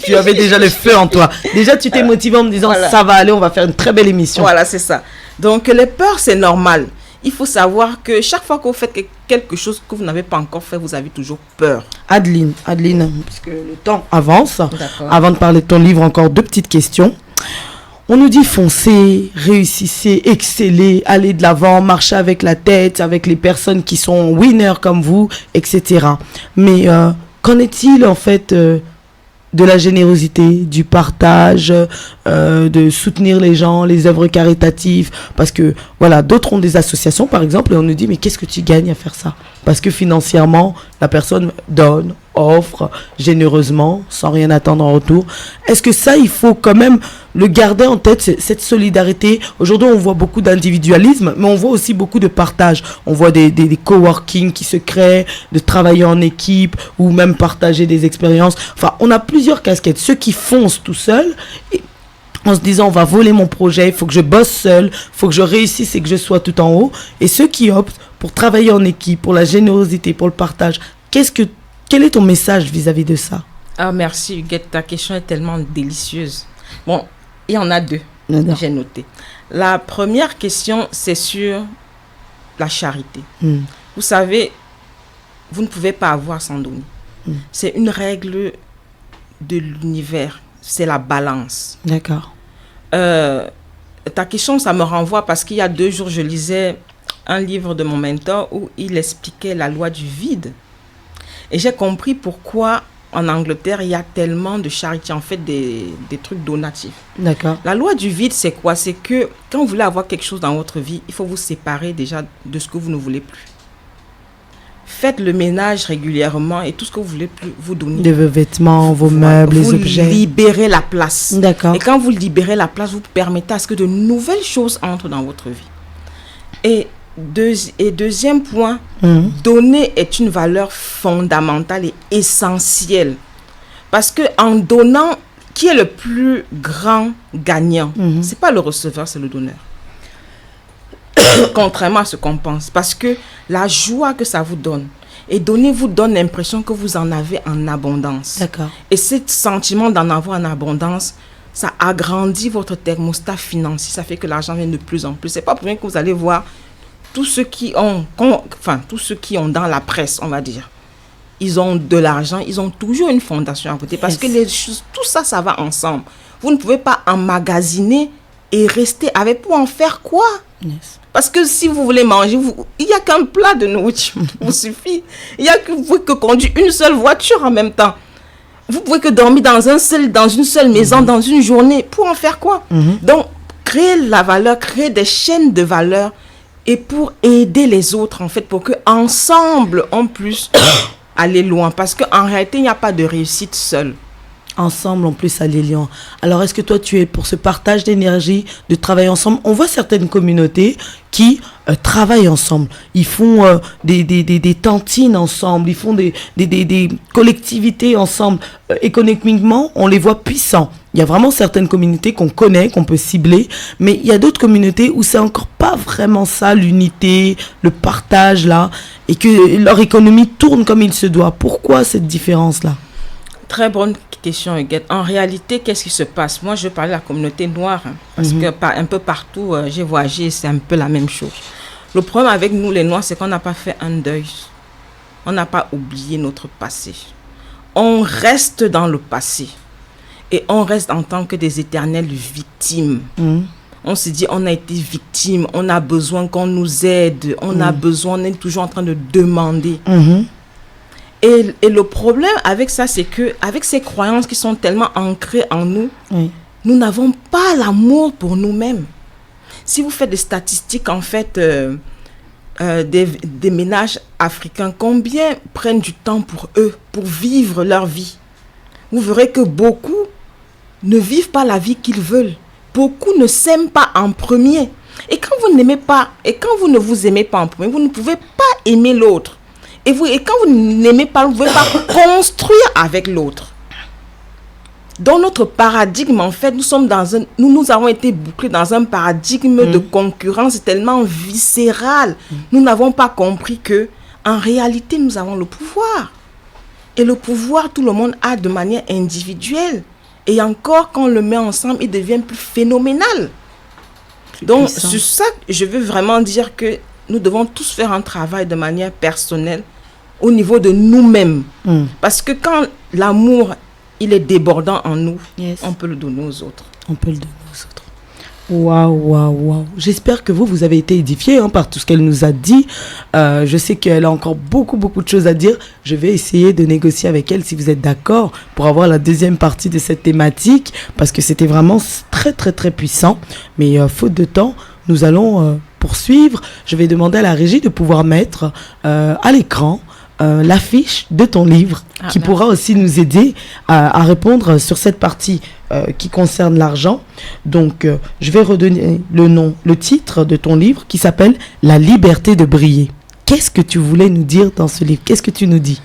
tu avais déjà le feu en toi. Déjà, tu t'es motivé en me disant, ça va aller, on va faire une très belle émission. Voilà, c'est ça. Donc, les peurs, c'est normal. Il faut savoir que chaque fois que vous faites quelque chose que vous n'avez pas encore fait, vous avez toujours peur. Adeline, puisque le temps avance. Avant de parler de ton livre, encore 2 petites questions. On nous dit foncez, réussissez, excellez, allez de l'avant, marchez avec la tête, avec les personnes qui sont winners comme vous, etc. Mais qu'en est-il en fait de la générosité, du partage, de soutenir les gens, les œuvres caritatives? Parce que voilà, d'autres ont des associations par exemple et on nous dit mais qu'est-ce que tu gagnes à faire ça? parce que financièrement, la personne donne, offre généreusement, sans rien attendre en retour. Est-ce que ça, il faut quand même le garder en tête, cette solidarité? Aujourd'hui, on voit beaucoup d'individualisme, mais on voit aussi beaucoup de partage. On voit des coworking qui se créent, de travailler en équipe, ou même partager des expériences. Enfin, on a plusieurs casquettes. Ceux qui foncent tout seuls, en se disant, on va voler mon projet, il faut que je bosse seul, il faut que je réussisse et que je sois tout en haut. Et ceux qui optent pour travailler en équipe, pour la générosité, pour le partage, quel est ton message vis-à-vis de ça? Ah, merci Huguette, ta question est tellement délicieuse. Bon, il y en a deux, j'ai noté. La première question, c'est sur la charité. Vous savez, vous ne pouvez pas avoir sans donner. C'est une règle de l'univers, c'est la balance. D'accord. Ta question, ça me renvoie parce qu'il y a 2 jours, je lisais un livre de mon mentor où il expliquait la loi du vide. Et j'ai compris pourquoi en Angleterre, il y a tellement de charité, en fait, des trucs donatifs. D'accord. La loi du vide, c'est quoi? C'est que quand vous voulez avoir quelque chose dans votre vie, il faut vous séparer déjà de ce que vous ne voulez plus. Faites le ménage régulièrement et tout ce que vous voulez plus, vous donnez. De vos vêtements, vos meubles, les objets. Vous libérez la place. D'accord. Et quand vous libérez la place, vous permettez à ce que de nouvelles choses entrent dans votre vie. Et deuxième point, donner est une valeur fondamentale et essentielle. Parce que en donnant, qui est le plus grand gagnant? C'est pas le receveur, c'est le donneur. Contrairement à ce qu'on pense. Parce que la joie que ça vous donne, et donner vous donne l'impression que vous en avez en abondance. D'accord. Et ce sentiment d'en avoir en abondance, ça agrandit votre thermostat financier. Ça fait que l'argent vient de plus en plus. C'est pas pour rien que vous allez voir tous ceux qui ont dans la presse, on va dire, ils ont de l'argent, ils ont toujours une fondation à côté. Parce que tout ça, ça va ensemble. Vous ne pouvez pas emmagasiner et rester avec pour en faire quoi? Parce que si vous voulez manger, il n'y a qu'un plat de nourriture qui vous suffit. Il n'y a que vous pouvez que conduire une seule voiture en même temps. Vous pouvez que dormir dans une seule maison, dans une journée. Pour en faire quoi? Donc, créer la valeur, créer des chaînes de valeur et pour aider les autres, en fait, pour qu'ensemble, on puisse aller loin. Parce qu'en réalité, il n'y a pas de réussite seule. Ensemble, en plus, aller loin. Alors, est-ce que toi, tu es pour ce partage d'énergie, de travailler ensemble? On voit certaines communautés qui travaillent ensemble. Ils font des tantines ensemble. Ils font des collectivités ensemble. Économiquement, on les voit puissants. Il y a vraiment certaines communautés qu'on connaît, qu'on peut cibler. Mais il y a d'autres communautés où c'est encore pas vraiment ça, l'unité, le partage, là. Et que leur économie tourne comme il se doit. Pourquoi cette différence-là? Très bonne question, Huguette. En réalité, qu'est-ce qui se passe? Moi, je parlais de la communauté noire, parce que un peu partout, j'ai voyagé, c'est un peu la même chose. Le problème avec nous, les Noirs, c'est qu'on n'a pas fait un deuil. On n'a pas oublié notre passé. On reste dans le passé. Et on reste en tant que des éternelles victimes. On se dit, on a été victime, on a besoin qu'on nous aide, on a besoin, on est toujours en train de demander. Et le problème avec ça, c'est que avec ces croyances qui sont tellement ancrées en nous, nous n'avons pas l'amour pour nous-mêmes. Si vous faites des statistiques, en fait, des ménages africains, combien prennent du temps pour eux, pour vivre leur vie? Vous verrez que beaucoup ne vivent pas la vie qu'ils veulent. Beaucoup ne s'aiment pas en premier. Et quand vous n'aimez pas, et quand vous ne vous aimez pas en premier, vous ne pouvez pas aimer l'autre. Et quand vous n'aimez pas, vous ne pouvez pas construire avec l'autre. Dans notre paradigme, en fait, nous avons été bouclés dans un paradigme de concurrence tellement viscéral. Nous n'avons pas compris que, en réalité, nous avons le pouvoir. Et le pouvoir, tout le monde a de manière individuelle. Et encore, quand on le met ensemble, il devient plus phénoménal. Donc, sur ça, je veux vraiment dire que nous devons tous faire un travail de manière personnelle au niveau de nous-mêmes. Parce que quand l'amour, il est débordant en nous, on peut le donner aux autres. On peut le donner aux autres. Waouh. J'espère que vous avez été édifiés par tout ce qu'elle nous a dit. Je sais qu'elle a encore beaucoup de choses à dire. Je vais essayer de négocier avec elle, si vous êtes d'accord, pour avoir la deuxième partie de cette thématique, parce que c'était vraiment très puissant. Mais faute de temps, nous allons poursuivre, je vais demander à la régie de pouvoir mettre à l'écran l'affiche de ton livre qui pourra aussi nous aider à répondre sur cette partie qui concerne l'argent. Donc, je vais redonner le titre de ton livre qui s'appelle « La liberté de briller ». Qu'est-ce que tu voulais nous dire dans ce livre? Qu'est-ce que tu nous dis?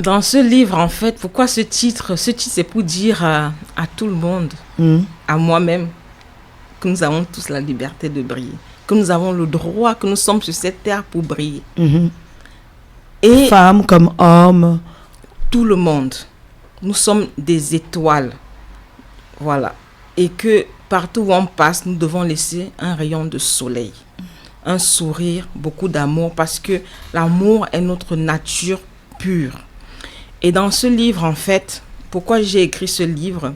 Dans ce livre, en fait, pourquoi ce titre? Ce titre, c'est pour dire à tout le monde, à moi-même, que nous avons tous la liberté de briller, que nous avons le droit, que nous sommes sur cette terre pour briller. Et femmes comme hommes, tout le monde, nous sommes des étoiles, voilà, et que partout où on passe, nous devons laisser un rayon de soleil, un sourire, beaucoup d'amour, parce que l'amour est notre nature pure. Et dans ce livre, en fait, pourquoi j'ai écrit ce livre?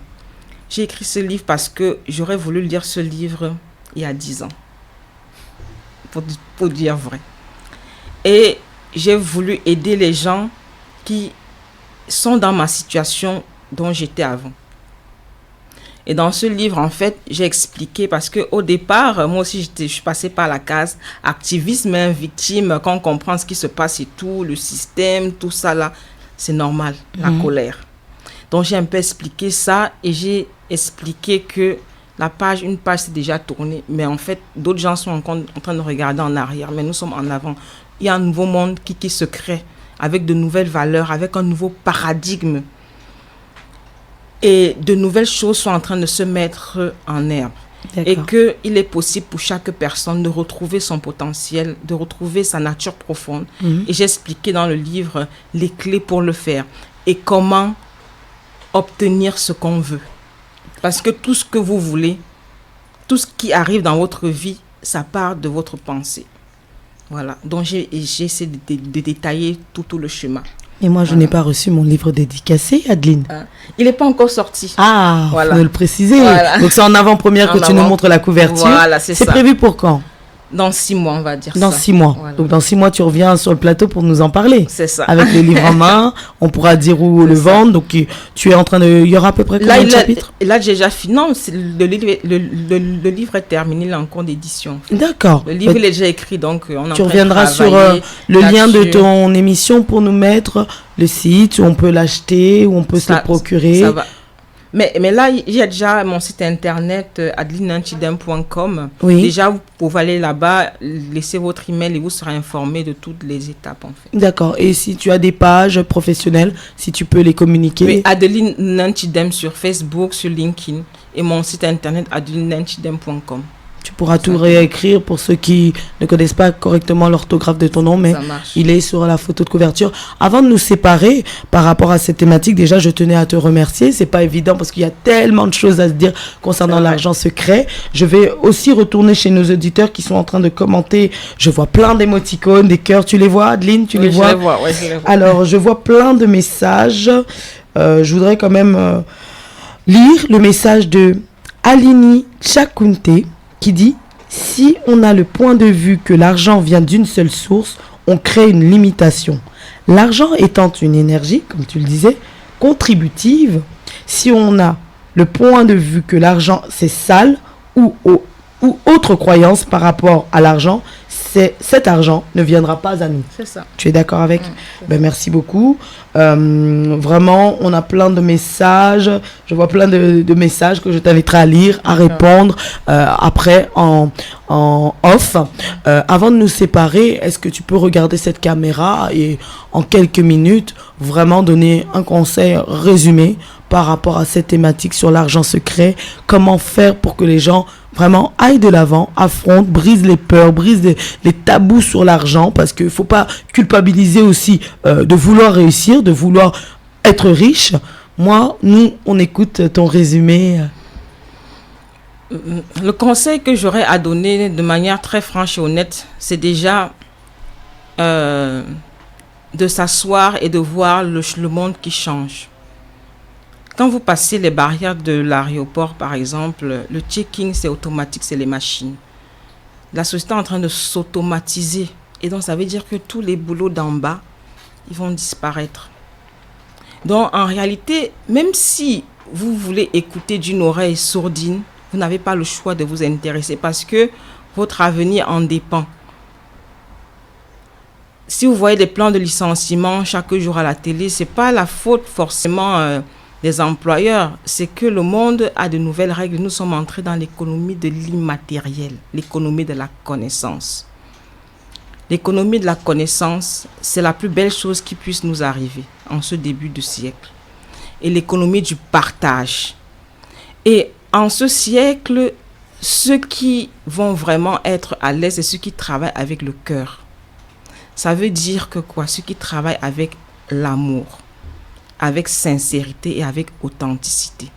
J'ai écrit ce livre parce que j'aurais voulu lire ce livre il y a 10 ans, pour dire vrai. Et j'ai voulu aider les gens qui sont dans ma situation dont j'étais avant. Et dans ce livre, en fait, j'ai expliqué parce qu'au départ, moi aussi, je suis passée par la case activisme, victime, quand on comprend ce qui se passe et tout, le système, tout ça là, c'est normal, la colère. Donc, j'ai un peu expliqué ça et j'ai expliqué que une page s'est déjà tournée, mais en fait, d'autres gens sont encore en train de regarder en arrière, mais nous sommes en avant. Il y a un nouveau monde qui se crée avec de nouvelles valeurs, avec un nouveau paradigme. Et de nouvelles choses sont en train de se mettre en herbe. Et qu'il est possible pour chaque personne de retrouver son potentiel, de retrouver sa nature profonde. Et j'ai expliqué dans le livre les clés pour le faire et comment obtenir ce qu'on veut. Parce que tout ce que vous voulez, tout ce qui arrive dans votre vie, ça part de votre pensée. Voilà. Donc j'ai essayé de détailler tout le chemin. Et moi, je n'ai pas reçu mon livre dédicacé, Adeline. Il n'est pas encore sorti. Ah, il faut le préciser. Voilà. Donc c'est en avant-première que tu nous montres la couverture. Voilà, c'est ça. C'est prévu pour quand? Dans 6 mois, on va dire dans ça. 6 mois. Voilà. Donc dans 6 mois, tu reviens sur le plateau pour nous en parler. C'est ça. Avec le livre en main, on pourra dire où le vendre. Donc tu es en train de... Il y aura à peu près combien de chapitres? Là, j'ai déjà fini. Non, le livre est terminé, il est en cours d'édition. D'accord. Le livre, il est déjà écrit, donc on tu reviendras sur le lien de ton émission pour nous mettre le site où on peut l'acheter, où on peut se le procurer. Ça va. Mais là, il y a déjà mon site internet adelinenchidem.com. Oui. Déjà, vous pouvez aller là-bas, laisser votre email et vous serez informé de toutes les étapes, en fait. D'accord. Et si tu as des pages professionnelles, si tu peux les communiquer? Oui, Adeline Nenchidem sur Facebook, sur LinkedIn et mon site internet adelinenchidem.com. Tu pourras tout réécrire pour ceux qui ne connaissent pas correctement l'orthographe de ton nom, mais il est sur la photo de couverture. Avant de nous séparer, par rapport à cette thématique, déjà, je tenais à te remercier. C'est pas évident parce qu'il y a tellement de choses à se dire concernant l'argent secret. Je vais aussi retourner chez nos auditeurs qui sont en train de commenter. Je vois plein d'émoticônes, des cœurs. Tu les vois, Adeline? Tu les vois? Je les vois, oui, je les vois. Alors, je vois plein de messages. Je voudrais quand même lire le message de Alini Chakunte, qui dit « Si on a le point de vue que l'argent vient d'une seule source, on crée une limitation. L'argent étant une énergie, comme tu le disais, contributive, si on a le point de vue que l'argent c'est sale ou autre croyance par rapport à l'argent, cet argent ne viendra pas à nous. » C'est ça. Tu es d'accord avec? Merci beaucoup. Vraiment, on a plein de messages. Je vois plein de messages que je t'inviterai à lire, à répondre après en off. Avant de nous séparer, est-ce que tu peux regarder cette caméra et en quelques minutes vraiment donner un conseil résumé par rapport à cette thématique sur l'argent secret? Comment faire pour que les gens vraiment aillent de l'avant, affrontent, brisent les peurs, brisent les tabous sur l'argent, parce qu'il ne faut pas culpabiliser aussi de vouloir réussir, de vouloir être riche. Nous, on écoute ton résumé. Le conseil que j'aurais à donner de manière très franche et honnête, c'est déjà de s'asseoir et de voir le monde qui change. Quand vous passez les barrières de l'aéroport, par exemple, le check-in, c'est automatique, c'est les machines. La société est en train de s'automatiser. Et donc, ça veut dire que tous les boulots d'en bas, ils vont disparaître. Donc, en réalité, même si vous voulez écouter d'une oreille sourdine, vous n'avez pas le choix de vous intéresser parce que Votre avenir en dépend. Si vous voyez des plans de licenciement chaque jour à la télé, ce n'est pas la faute forcément des employeurs. C'est que le monde a de nouvelles règles. Nous sommes entrés dans l'économie de l'immatériel, l'économie de la connaissance. L'économie de la connaissance, c'est la plus belle chose qui puisse nous arriver en ce début de siècle. Et l'économie du partage. Et en ce siècle, ceux qui vont vraiment être à l'aise, c'est ceux qui travaillent avec le cœur. Ça veut dire que quoi? Ceux qui travaillent avec l'amour, avec sincérité et avec authenticité.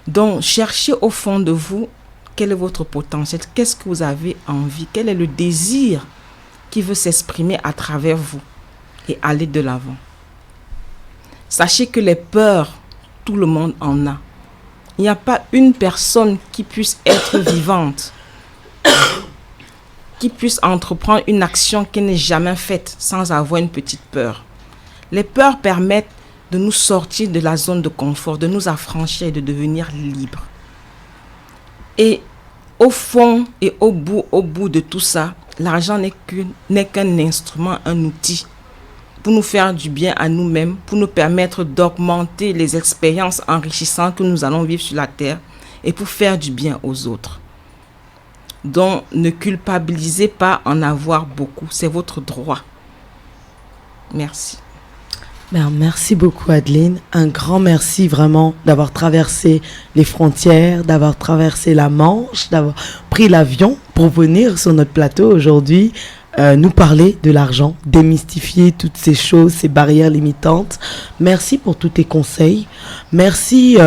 Donc, cherchez au fond de vous quel est votre potentiel, qu'est-ce que vous avez envie, quel est le désir qui veut s'exprimer à travers vous et aller de l'avant. Sachez que les peurs, tout le monde en a. Il n'y a pas une personne qui puisse être vivante, qui puisse entreprendre une action qui n'est jamais faite sans avoir une petite peur. Les peurs permettent de nous sortir de la zone de confort, de nous affranchir et de devenir libres. Et au fond et au bout de tout ça, l'argent n'est qu'un instrument, un outil pour nous faire du bien à nous-mêmes, pour nous permettre d'augmenter les expériences enrichissantes que nous allons vivre sur la terre et pour faire du bien aux autres. Donc, ne culpabilisez pas en avoir beaucoup, c'est votre droit. Merci. Merci beaucoup Adeline, un grand merci vraiment d'avoir traversé les frontières, d'avoir traversé la Manche, d'avoir pris l'avion pour venir sur notre plateau aujourd'hui, nous parler de l'argent, démystifier toutes ces choses, ces barrières limitantes. Merci pour tous tes conseils, merci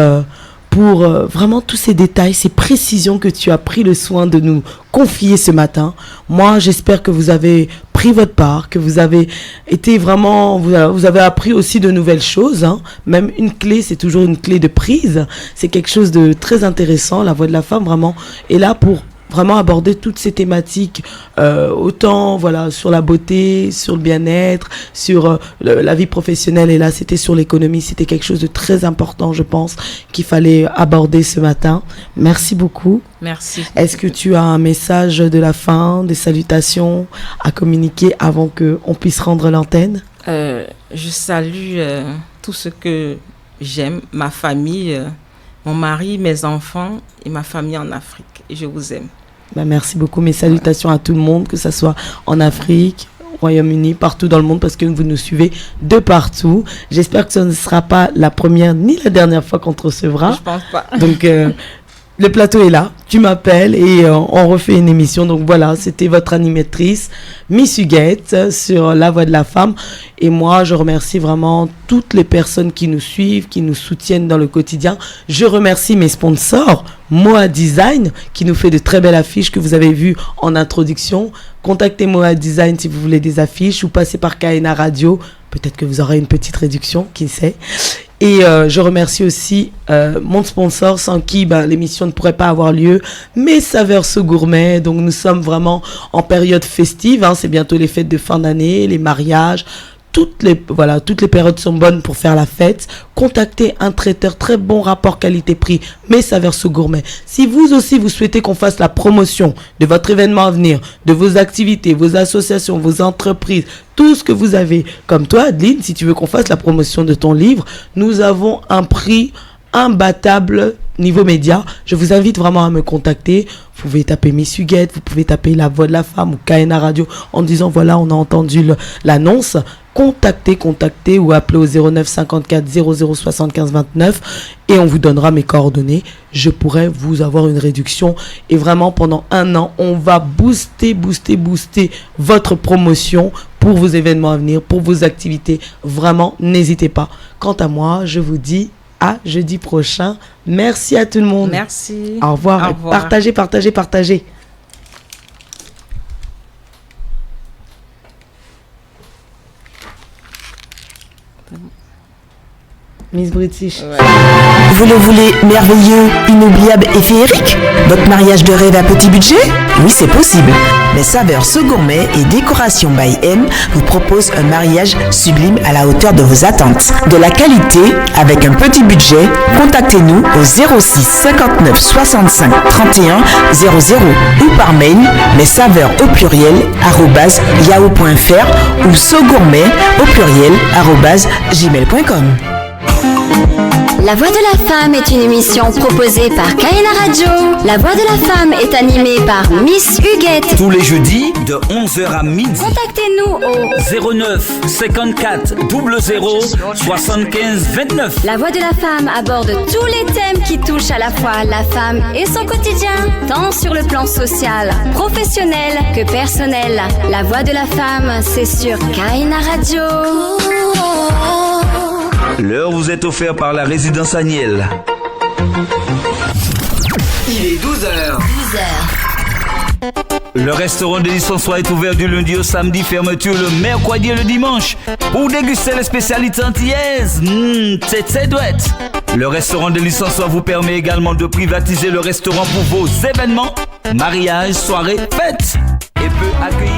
pour vraiment tous ces détails, ces précisions que tu as pris le soin de nous confier ce matin. Moi, j'espère que vous avez pris votre part, que vous avez été vraiment, vous avez appris aussi de nouvelles choses, hein. Même une clé, c'est toujours une clé de prise. C'est quelque chose de très intéressant. La Voix de la Femme vraiment est là pour vraiment aborder toutes ces thématiques, autant voilà sur la beauté, sur le bien-être, sur la vie professionnelle. Et là, c'était sur l'économie. C'était quelque chose de très important, je pense, qu'il fallait aborder ce matin. Merci beaucoup. Merci. Est-ce que tu as un message de la fin, des salutations à communiquer avant qu'on puisse rendre l'antenne? Je salue tout ce que j'aime, ma famille, mon mari, mes enfants et ma famille en Afrique. Et je vous aime. Merci beaucoup. Mes salutations à tout le monde, que ce soit en Afrique, au Royaume-Uni, partout dans le monde, parce que vous nous suivez de partout. J'espère que ce ne sera pas la première ni la dernière fois qu'on te recevra. Je pense pas. Donc, le plateau est là, tu m'appelles et on refait une émission. Donc voilà, c'était votre animatrice, Miss Huguette, sur La Voix de la Femme. Et moi, je remercie vraiment toutes les personnes qui nous suivent, qui nous soutiennent dans le quotidien. Je remercie mes sponsors, Moa Design, qui nous fait de très belles affiches que vous avez vues en introduction. Contactez Moa Design si vous voulez des affiches ou passez par Kaena Radio. Peut-être que vous aurez une petite réduction, qui sait. Et je remercie aussi mon sponsor sans qui l'émission ne pourrait pas avoir lieu, Mes Saveurs So Gourmet. Donc nous sommes vraiment en période festive, hein, c'est bientôt les fêtes de fin d'année, les mariages. Toutes les périodes sont bonnes pour faire la fête. Contactez un traiteur, très bon rapport qualité-prix, Mes Saveurs So Gourmet. Si vous aussi vous souhaitez qu'on fasse la promotion de votre événement à venir, de vos activités, vos associations, vos entreprises, tout ce que vous avez, comme toi Adeline, si tu veux qu'on fasse la promotion de ton livre, nous avons un prix imbattable niveau média. Je vous invite vraiment à me contacter. Vous pouvez taper Miss Huguette, vous pouvez taper La Voix de la Femme ou Kaena Radio en disant voilà, on a entendu l'annonce. Contactez ou appelez au 09 54 00 75 29 et on vous donnera mes coordonnées. Je pourrais vous avoir une réduction et vraiment pendant 1 an, on va booster votre promotion pour vos événements à venir, pour vos activités. Vraiment, n'hésitez pas. Quant à moi, je vous dis à jeudi prochain. Merci à tout le monde. Merci. Au revoir. Au revoir. Partagez. Miss British. Ouais. Vous le voulez merveilleux, inoubliable et féerique? Votre mariage de rêve à petit budget? Oui, c'est possible. mais saveurs So Gourmet et Décoration by M vous proposent un mariage sublime à la hauteur de vos attentes. De la qualité avec un petit budget, contactez-nous au 06 59 65 31 00 ou par mail messaveurs au pluriel @yahoo.fr ou sogourmet au pluriel @gmail.com. La Voix de la Femme est une émission proposée par Kaina Radio. La Voix de la Femme est animée par Miss Huguette. Tous les jeudis de 11h à midi. Contactez-nous au 09 54 00 75 29. La Voix de la Femme aborde tous les thèmes qui touchent à la fois la femme et son quotidien, tant sur le plan social, professionnel que personnel. La Voix de la Femme, c'est sur Kaina Radio. L'heure vous est offerte par la résidence Agnel. Il est 12h. Le restaurant de l'Issançois est ouvert du lundi au samedi, fermeture le mercredi et le dimanche. Pour déguster les spécialités antillaises, c'est douette. Le restaurant de l'Issançois vous permet également de privatiser le restaurant pour vos événements, mariages, soirées, fêtes. Et peut accueillir...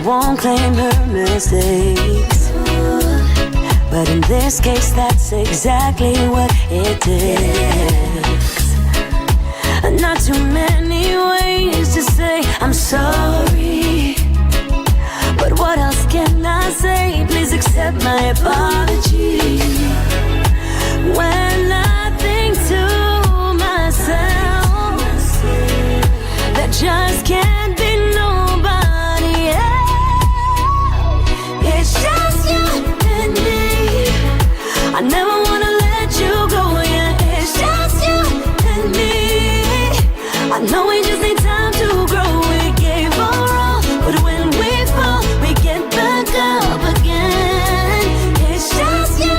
Won't claim her mistakes, but in this case that's exactly what it takes. Not too many ways to say I'm sorry, but what else can I say? Please accept my apology. When I think to myself, that just can't be nobody else. It's just you and me. I never wanna let you go, yeah. It's just you and me. I know we just need time to grow. We gave our all, but when we fall, we get back up again. It's just you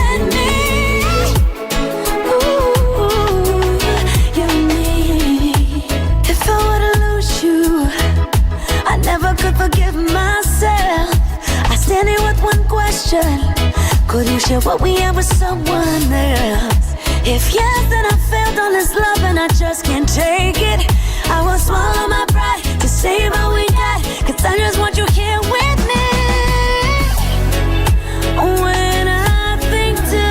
and me. Ooh, you and me. If I were to lose you, I never could forgive myself. I stand here with one question: could you share what we have with someone else? If yes, then I failed on this love and I just can't take it. I will swallow my pride to save all we got, 'cause I just want you here with me. When I think to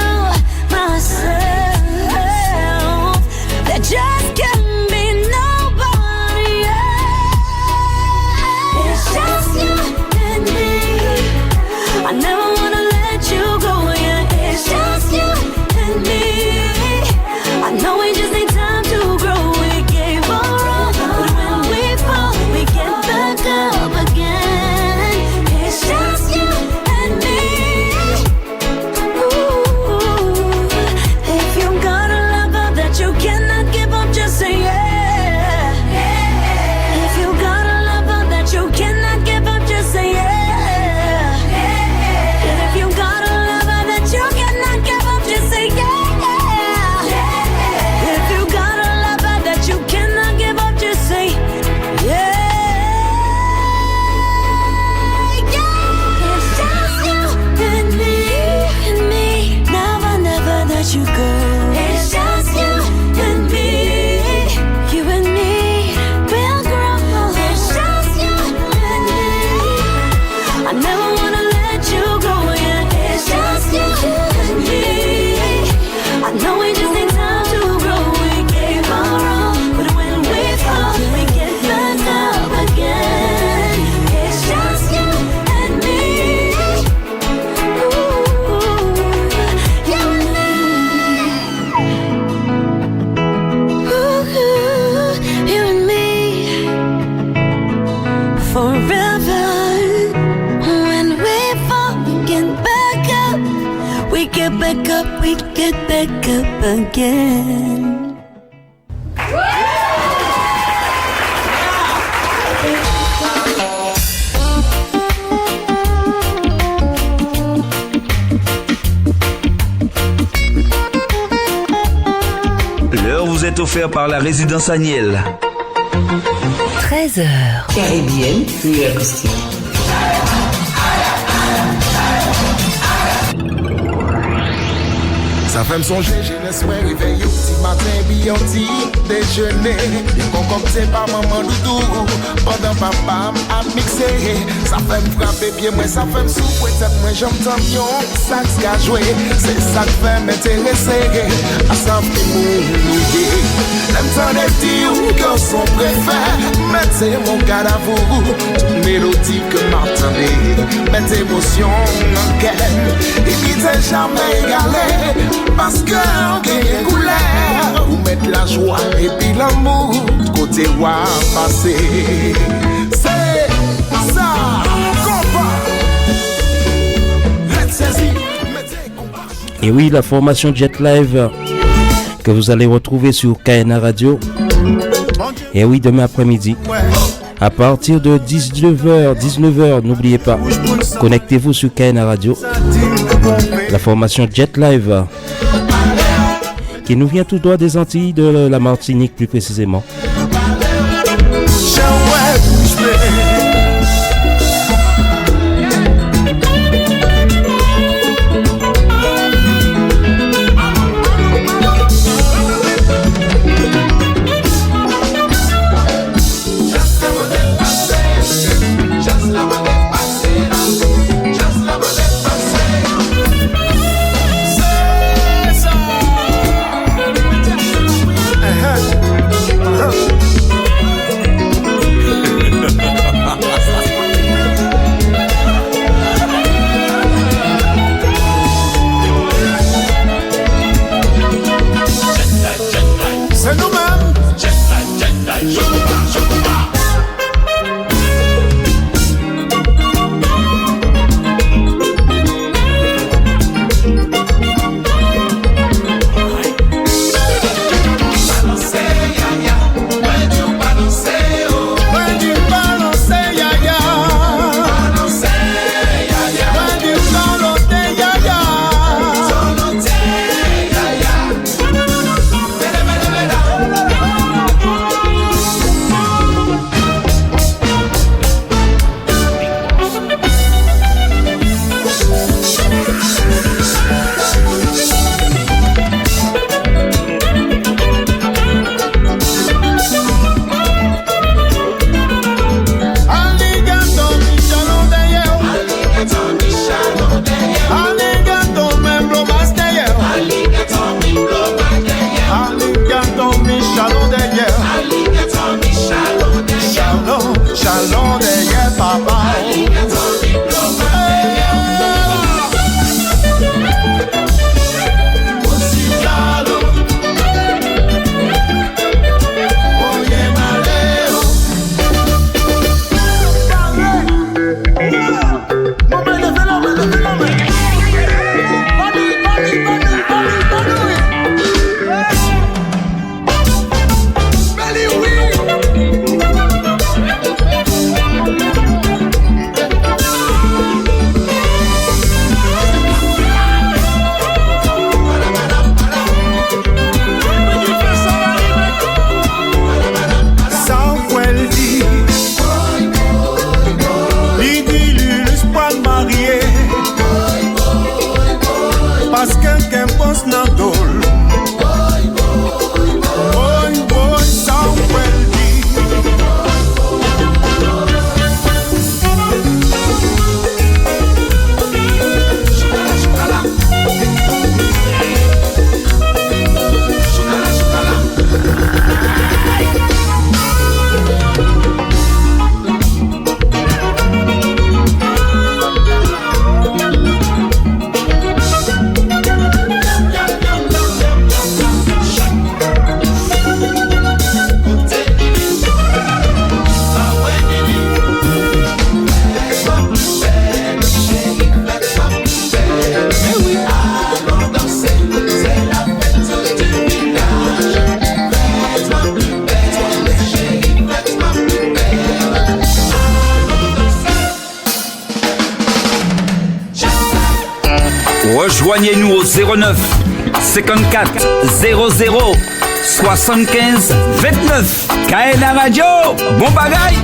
myself, that just can't be nobody else. It's just you and me. I never wanna let you go, yeah. It's just you and me. I know we just need time to grow. We gave our all, but when we fall, we get back up again. It's just you and me. Ooh, if you got a lover that you cannot give up, just say yeah. If you got a lover that you cannot give up, just say yeah. If you got a lover that you cannot give up, just say yeah. If you got a lover that you cannot give up, just say yeah. It's just you and me. Never let you go. It's just you and me. You and me, we'll grow. It's just you and me. I never wanna let you go, yeah. It's just you and me. I know we just need time to grow. We gave our all, but when we fall, we get back up again. It's just you and me. Ooh, you and me. Ooh, you and me. Forever. When we fall, we get back up. We get back up, we get back up again. L'heure vous est offerte par la résidence Agnel. 13h. Caribbean, flux acoustique. Ça fait me songer, j'ai l'espoir réveillé au petit matin, bien petit déjeuner. Et concocté par maman doudou, pendant papa m'a mixé. Ça fait me frapper pied, moi ça fait me souffler tête, moi j'aime tant bien, ça qu'a joué. C'est ça qui fait m'intéresser à ça qui mouiller. L'aime tant des petits que son préfère, mettez mon gars à vous, toute mélodie que m'entendez, mettez émotion dans qu'elle, et puis t'es jamais égalé. Parce que on gagne couleur, ou mettre la joie et puis l'amour de côté ou à passer. C'est ça, combat. Let's saisir. Et oui, la formation Jet Live que vous allez retrouver sur KNA Radio. Et oui, demain après-midi. À partir de 19h, n'oubliez pas, connectez-vous sur KNA Radio. La formation Jet Live qui nous vient tout droit des Antilles, de la Martinique plus précisément. Rejoignez-nous au 09 54 00 75 29. KNA Radio, bon bagaille.